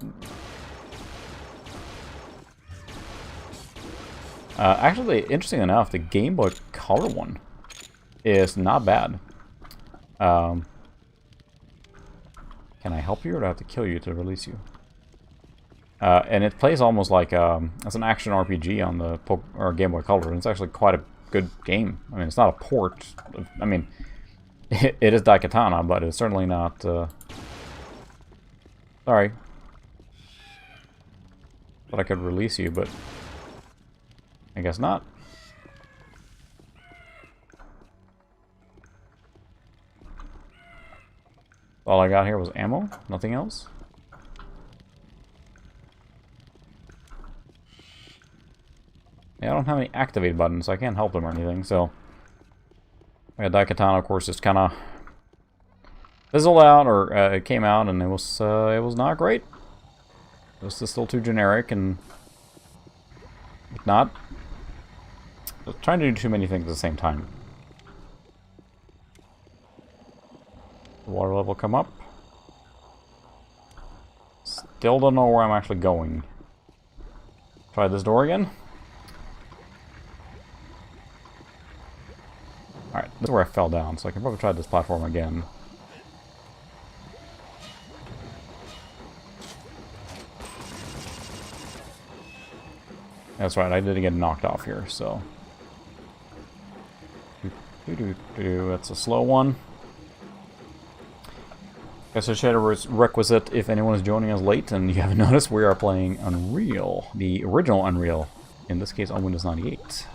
A: Actually, interesting enough, the Game Boy Color one is not bad. Can I help you, or do I have to kill you to release you? And it plays almost like as an action RPG on the Game Boy Color, and it's actually quite a good game. I mean, it's not a port. I mean, it is Daikatana, but it's certainly not... Sorry. Thought I could release you, but... I guess not. All I got here was ammo, nothing else. Yeah, I don't have any activate buttons, so I can't help them or anything, so... Yeah, Daikatana, of course, just kind of fizzled out, or it came out, and it was not great. It was still too generic, and... If not... I was trying to do too many things at the same time. The water level come up. Still don't know where I'm actually going. Try this door again. Alright, this is where I fell down, so I can probably try this platform again. That's right, I did get knocked off here, so... That's a slow one. Guess I should have requisite if anyone is joining us late and you haven't noticed, we are playing Unreal, the original Unreal, in this case on Windows 98.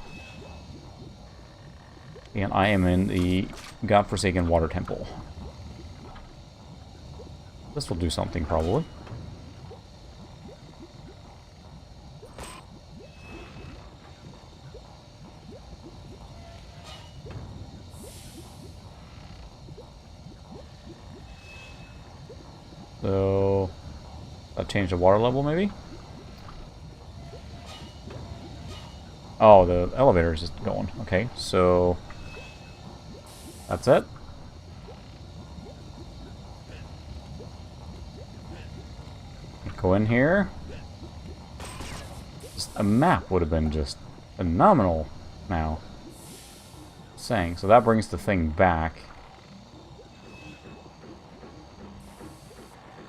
A: And I am in the godforsaken water temple. This will do something probably. So, that changed the water level, maybe? Oh, the elevator is just going. Okay, so... That's it? Go in here. Just a map would have been just phenomenal now. Saying. So that brings the thing back.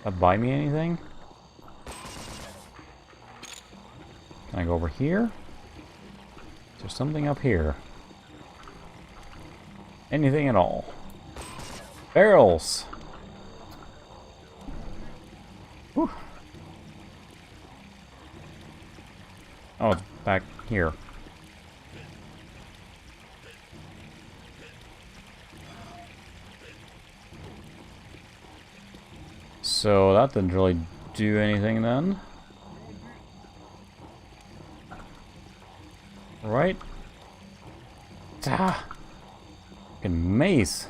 A: That buy me anything? Can I go over here? Is there something up here? Anything at all? Barrels! Whew. Oh, it's back here. So that didn't really do anything then. Right? Ah! Fucking mace.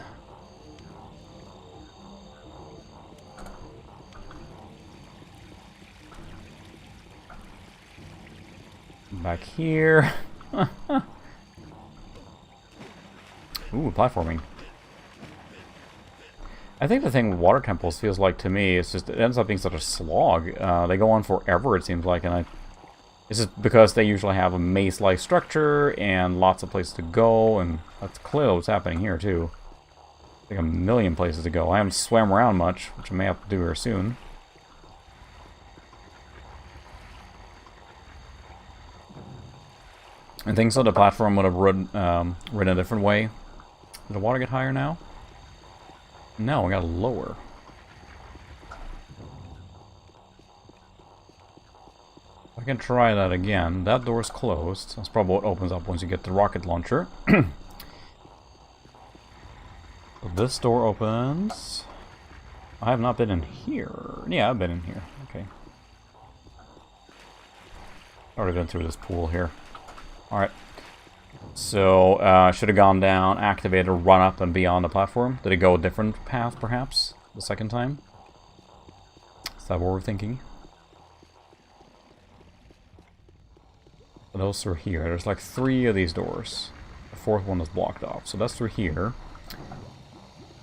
A: Back here. Ooh, platforming. I think the thing with water temples feels like to me, it's just, it ends up being such a slog. They go on forever, it seems like, and it's just because they usually have a maze-like structure and lots of places to go, and that's clearly what's happening here, too. Like a million places to go. I haven't swam around much, which I may have to do here soon. I think so the platform would have ridden a different way. Did the water get higher now? No, we got lower. I can try that again. That door's closed. That's probably what opens up once you get the rocket launcher. So this door opens. I have not been in here. Yeah, I've been in here. Okay. Already been through this pool here. Alright. So, should have gone down, activated, run up, and be on the platform. Did it go a different path, perhaps, the second time? Is that what we're thinking? Those are here. There's like 3 of these doors. The 4th one is blocked off. So that's through here.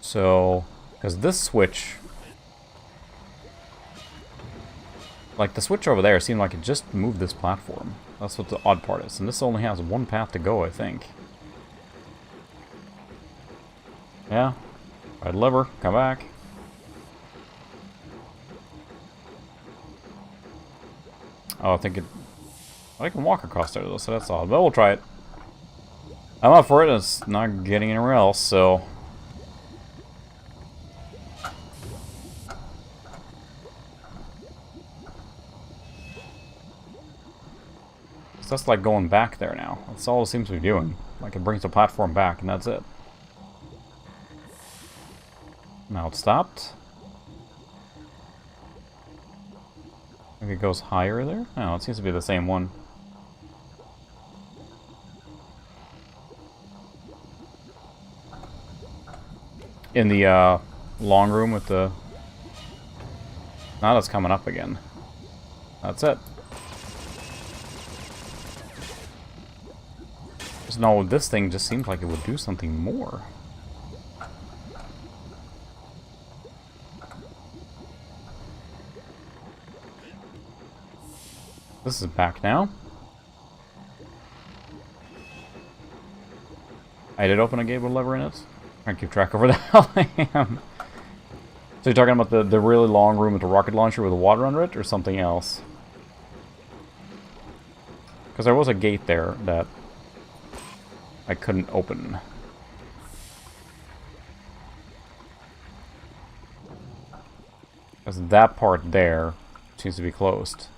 A: So, because this switch... Like, the switch over there seemed like it just moved this platform. That's what the odd part is. And this only has one path to go, I think. Yeah. Right lever. Come back. Oh, I think it... I can walk across there, though, so that's odd. But we'll try it. I'm up for it. It's not getting anywhere else, so... So that's like going back there now. That's all it seems to be doing. Like it brings the platform back, and that's it. Now it's stopped. Maybe it goes higher there? No, it seems to be the same one. In the long room with the... Now it's coming up again. That's it. No, this thing just seems like it would do something more. This is back now. I did open a gate with a lever in it. I keep track of where the hell I am. So you're talking about the really long room with the rocket launcher with the water under it, or something else? Because there was a gate there that I couldn't open. Because that part there seems to be closed.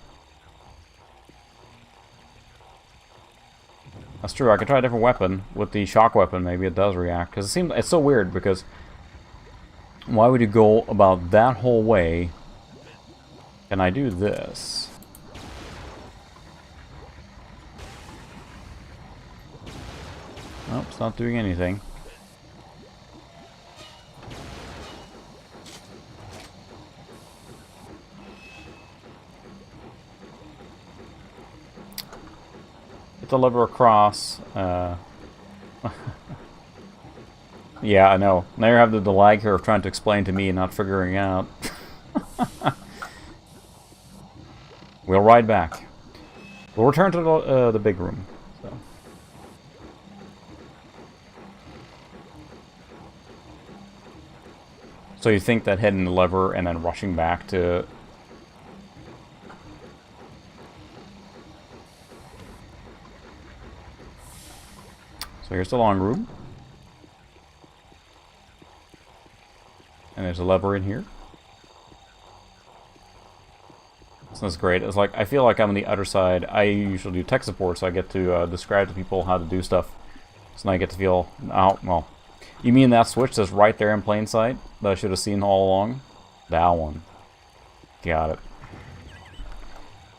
A: That's true, I could try a different weapon. With the shock weapon, maybe it does react. Because it's so weird, because... Why would you go about that whole way? Can I do this? Nope, it's not doing anything. Get the lever across. Yeah, I know. Now you have the lag here of trying to explain to me and not figuring out. We'll ride back. We'll return to the big room. So you think that hitting the lever and then rushing back to... So here's the long room. And there's a lever in here. So that's great. It's like, I feel like I'm on the other side. I usually do tech support, so I get to describe to people how to do stuff. So now I get to feel... Oh, well... You mean that switch that's right there in plain sight that I should have seen all along? That one. Got it.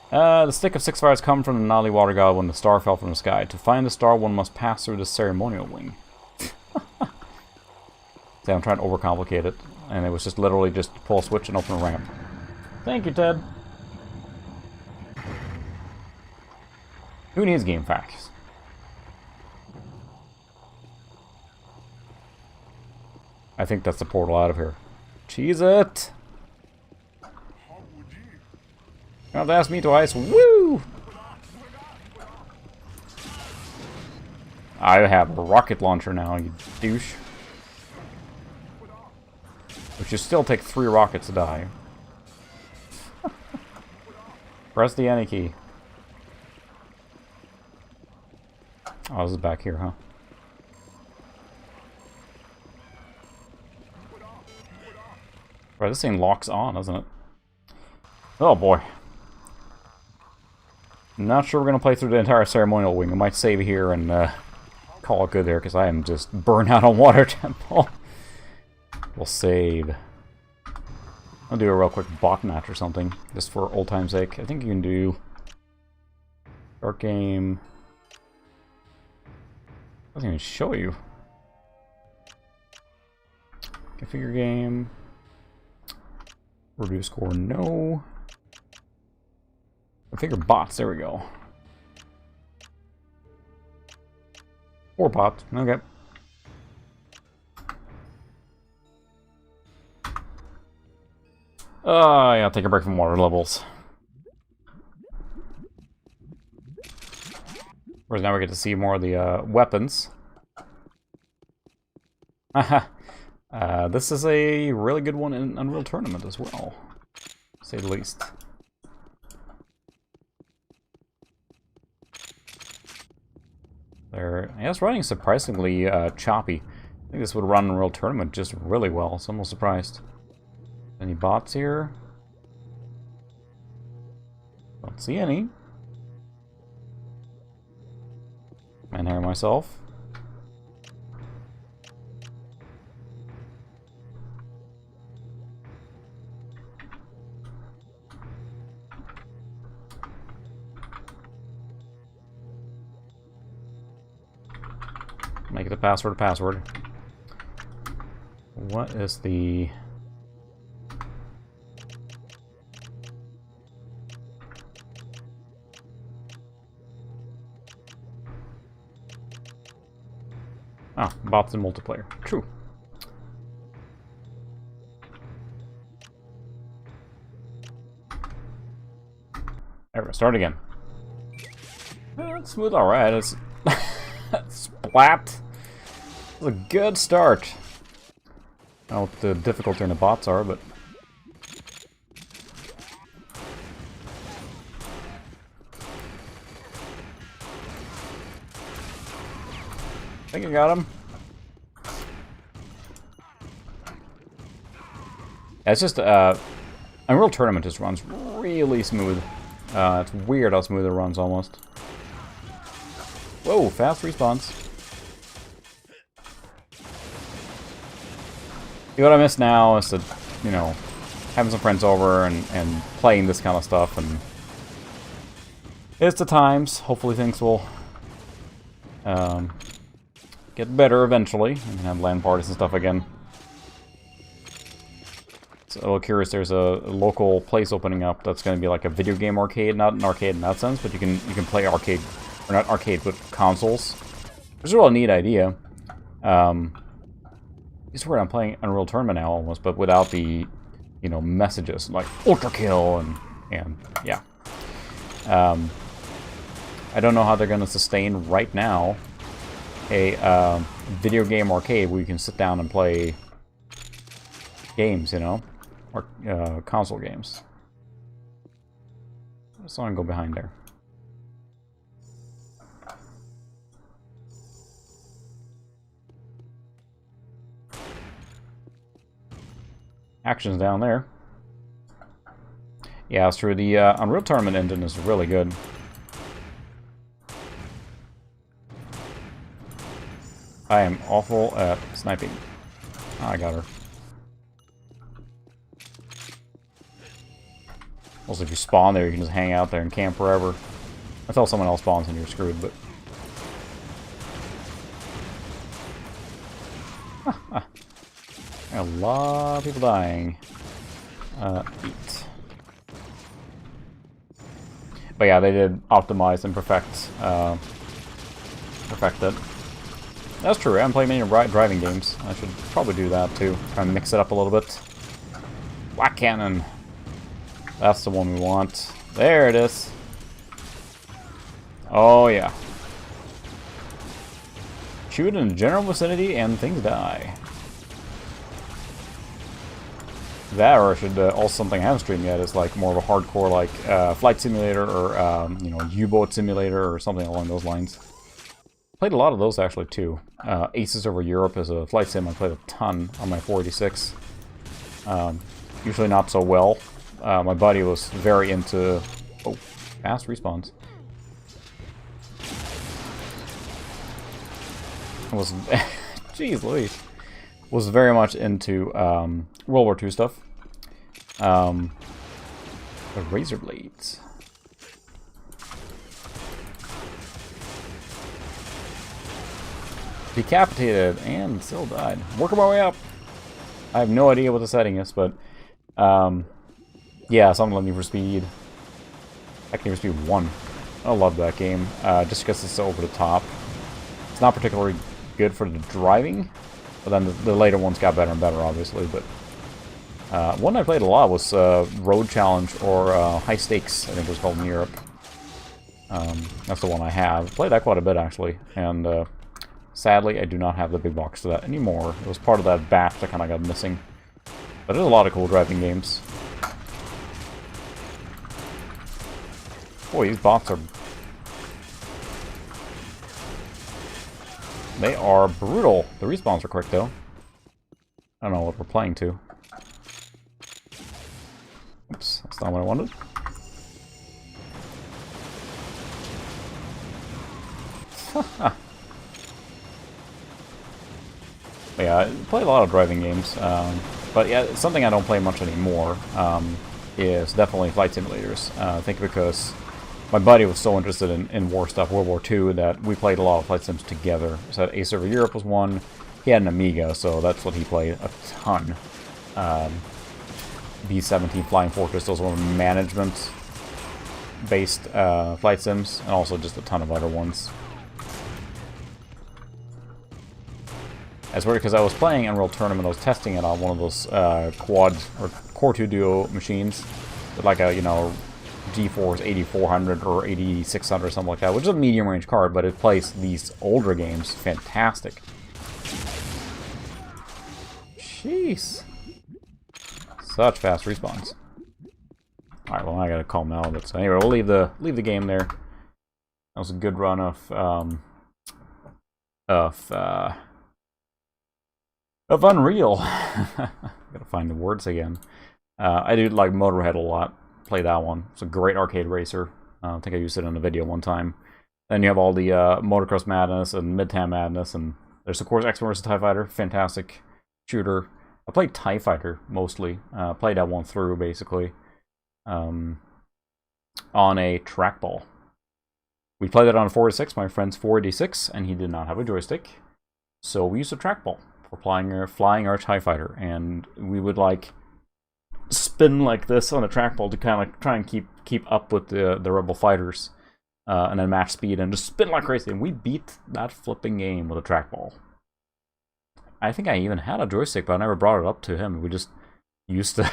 A: The stick of 6 fires come from the Nali water god when the star fell from the sky. To find the star, one must pass through the ceremonial wing. See, I'm trying to overcomplicate it. And it was just literally just pull a switch and open a ramp. Thank you, Ted. Who needs game facts? I think that's the portal out of here. Cheese it! You don't have to ask me twice. Woo! I have a rocket launcher now, you douche. Which should still take 3 rockets to die. Press the any key. Oh, this is back here, huh? Right, this thing locks on, doesn't it? Oh boy. I'm not sure we're going to play through the entire ceremonial wing. I might save here and call it good there, because I am just burnt out on Water Temple. We'll save. I'll do a real quick bot match or something, just for old time's sake. I think you can do... Start game... Doesn't even show you. Configure game... Reduce score, no. Configure bots, there we go. 4 bots, okay. Yeah, take a break from water levels. Whereas now we get to see more of the weapons. Haha. This is a really good one in Unreal Tournament as well, to say the least. Yeah, it's running surprisingly choppy. I think this would run in Unreal Tournament just really well, so I'm almost surprised. Any bots here? Don't see any. Manhair myself. Make it a password, What is the... Ah, bots in multiplayer. True. There we go. Start again. It's smooth, alright. It's... Splat! It's a good start. I don't know what the difficulty in the bots are, but... I think I got him. Yeah, it's just, Unreal Tournament just runs really smooth. It's weird how smooth it runs, almost. Whoa, fast respawns. What I miss now is to, you know, having some friends over and playing this kind of stuff, and it's the times. Hopefully things will get better eventually, and have LAN parties and stuff again. So, a little curious, there's a local place opening up that's going to be like a video game arcade, not an arcade in that sense, but you can play arcade, or not arcade, but consoles. It's a real neat idea. It's weird, I'm playing Unreal Tournament now almost, but without the, you know, messages like Ultra Kill and yeah. I don't know how they're going to sustain right now a video game arcade where you can sit down and play games, you know, or console games. So I'm going to go behind there. Action's down there. Yeah, it's true. The Unreal Tournament engine is really good. I am awful at sniping. Oh, I got her. Also, if you spawn there, you can just hang out there and camp forever. Until someone else spawns and you're screwed, but... a lot of people dying. Eat. But yeah, they did optimize and perfect it. That's true, I haven't played many driving games. I should probably do that too. Try and mix it up a little bit. Black Cannon. That's the one we want. There it is. Oh yeah. Shoot in the general vicinity and things die. That, or I should also something I haven't streamed yet is like more of a hardcore like flight simulator or you know, U-boat simulator or something along those lines. Played a lot of those actually too. Aces Over Europe is a flight sim I played a ton on my 486. Usually not so well. My buddy was very into... Oh, fast respawns. Was jeez Louise. Was very much into World War II stuff. The razor blades. Decapitated and still died. Working my way up. I have no idea what the setting is, but yeah, something like Need for Speed. Heck, Need for Speed 1. I love that game, just because it's so over the top. It's not particularly good for the driving, but then the later ones got better and better, obviously. But one I played a lot was Road Challenge or High Stakes, I think it was called in Europe. That's the one I have. Played that quite a bit, actually, and sadly, I do not have the big box for that anymore. It was part of that batch that kind of got missing. But there's a lot of cool driving games. Boy, these bots are... They are brutal. The respawns are quick, though. I don't know what we're playing to. Oops, that's not what I wanted. Yeah, I play a lot of driving games. But yeah, something I don't play much anymore is definitely flight simulators. I think because my buddy was so interested in war stuff, World War II, that we played a lot of flight sims together. So Ace Over Europe was one. He had an Amiga, so that's what he played a ton. B-17 Flying Fortress, those were management-based flight sims, and also just a ton of other ones. It's weird because I was playing Unreal Tournament, I was testing it on one of those quad or Core 2 Duo machines with like a, you know, GeForce 8400 or 8600 or something like that, which is a medium range card, but it plays these older games fantastic. Jeez. Such fast respawns. Alright, well I gotta calm down a bit. So anyway, we'll leave the game there. That was a good run of Unreal. Gotta find the words again. I do like Motorhead a lot. Play that one. It's a great arcade racer. I think I used it in a video one time. Then you have all the Motocross Madness and Midtown Madness, and there's of course X-Men vs. TIE Fighter. Fantastic shooter. I played TIE Fighter mostly. Played that one through basically on a trackball. We played it on a 486, my friend's 486, and he did not have a joystick, so we used a trackball for flying our TIE Fighter, and we would like spin like this on a trackball to kind of try and keep up with the rebel fighters, and then match speed and just spin like crazy. And we beat that flipping game with a trackball. I think I even had a joystick, but I never brought it up to him. We just used to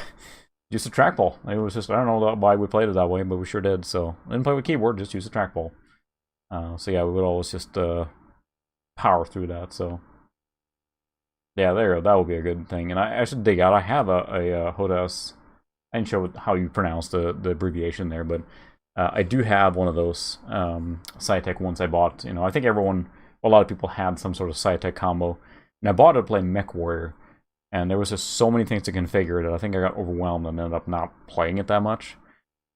A: use a trackball. It was just, I don't know why we played it that way, but we sure did. So I didn't play with keyboard, just use a trackball. So yeah, we would always just power through that. So yeah, there, that would be a good thing. And I should dig out. I have a HOTAS. I didn't show how you pronounce the abbreviation there, but I do have one of those Cytec ones I bought. You know, I think a lot of people had some sort of Cytec combo, and I bought it to play MechWarrior, and there was just so many things to configure that I think I got overwhelmed and ended up not playing it that much.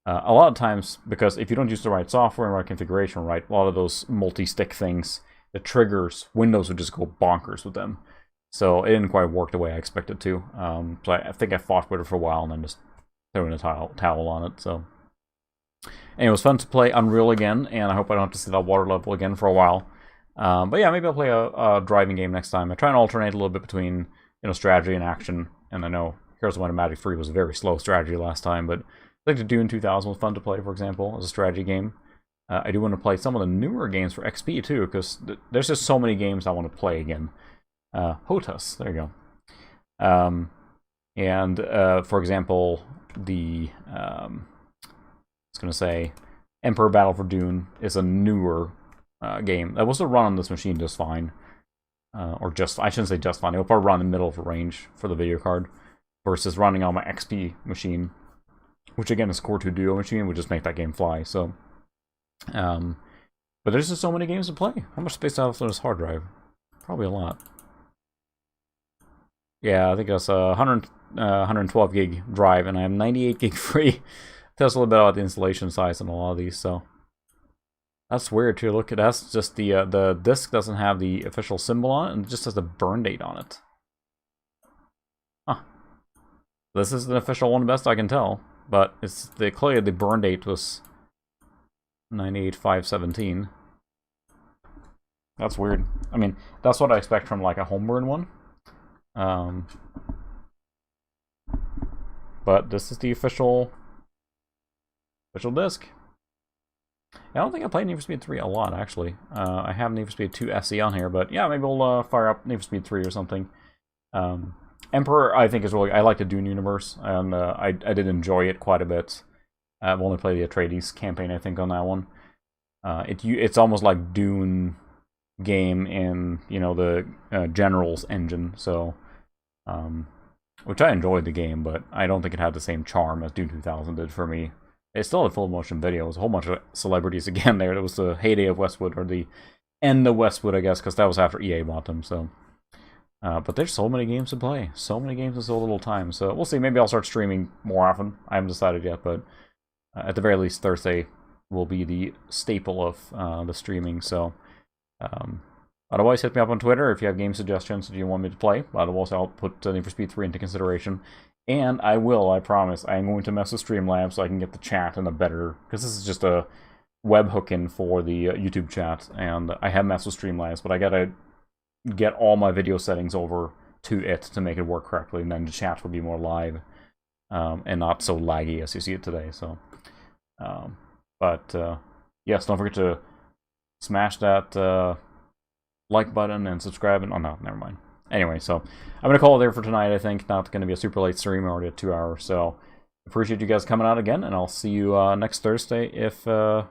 A: A lot of times, because if you don't use the right software and right configuration, right, a lot of those multi-stick things, the triggers, Windows would just go bonkers with them. So it didn't quite work the way I expected to. So I think I fought with it for a while and then just threw in a towel on it. So anyway, it was fun to play Unreal again, and I hope I don't have to see that water level again for a while. But yeah, maybe I'll play a driving game next time. I try and alternate a little bit between strategy and action. And I know Heroes of Might and Magic 3 was a very slow strategy last time, but I think the Dune 2000 was fun to play, for example, as a strategy game. I do want to play some of the newer games for XP too, because there's just so many games I want to play again. HOTAS, there you go. And for example, I was going to say, Emperor Battle for Dune is a newer game that was to run on this machine just fine. I shouldn't say just fine, it will probably run in the middle of the range for the video card, versus running on my XP machine, which again is Core 2 Duo machine, would just make that game fly. So, but there's just so many games to play. How much space do I have on this hard drive? Probably a lot. Yeah, I think that's a 112 gig drive, and I have 98 gig free. Tells a little bit about the installation size on a lot of these, so that's weird too. Look, that's just the disc doesn't have the official symbol on it, and it just has the burn date on it. Huh. This is the official one, best I can tell, but it's clearly the burn date was 98/5/17. That's weird. I mean, that's what I expect from like a homeburn one. But this is the official disc. I don't think I played Need for Speed 3 a lot, actually. I have Need for Speed 2 SE on here, but yeah, maybe we'll fire up Need for Speed 3 or something. Emperor, I think, is really... I like the Dune universe, and I did enjoy it quite a bit. I've only played the Atreides campaign, I think, on that one. It's almost like Dune game in, the General's engine, so... which I enjoyed the game, but I don't think it had the same charm as Dune 2000 did for me. It still had full motion video. It was a whole bunch of celebrities again there. It was the heyday of Westwood, or the end of Westwood, I guess, because that was after EA bought them, so... but there's so many games to play. So many games in so little time. So we'll see. Maybe I'll start streaming more often. I haven't decided yet, but at the very least, Thursday will be the staple of the streaming. So otherwise, hit me up on Twitter if you have game suggestions that you want me to play. Otherwise, I'll put Need for Speed 3 into consideration. And I promise, I am going to mess with Streamlabs so I can get the chat in a better... Because this is just a webhook in for the YouTube chat. And I have messed with Streamlabs, but I gotta get all my video settings over to it to make it work correctly, and then the chat will be more live and not so laggy as you see it today. So, yes, don't forget to smash that like button and subscribe. And oh no, never mind. Anyway, so I'm gonna call it there for tonight. I think not gonna be a super late stream. Already at 2 hours. So appreciate you guys coming out again, and I'll see you next Thursday. If not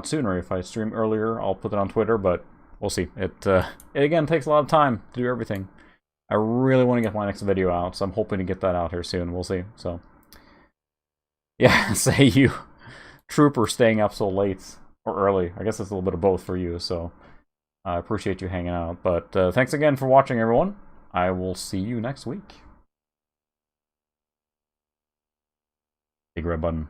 A: sooner, if I stream earlier, I'll put it on Twitter, but. We'll see. It again takes a lot of time to do everything. I really want to get my next video out, so I'm hoping to get that out here soon. We'll see. So, yeah, say you trooper staying up so late or early. I guess it's a little bit of both for you, so I appreciate you hanging out. But thanks again for watching, everyone. I will see you next week. Big red button.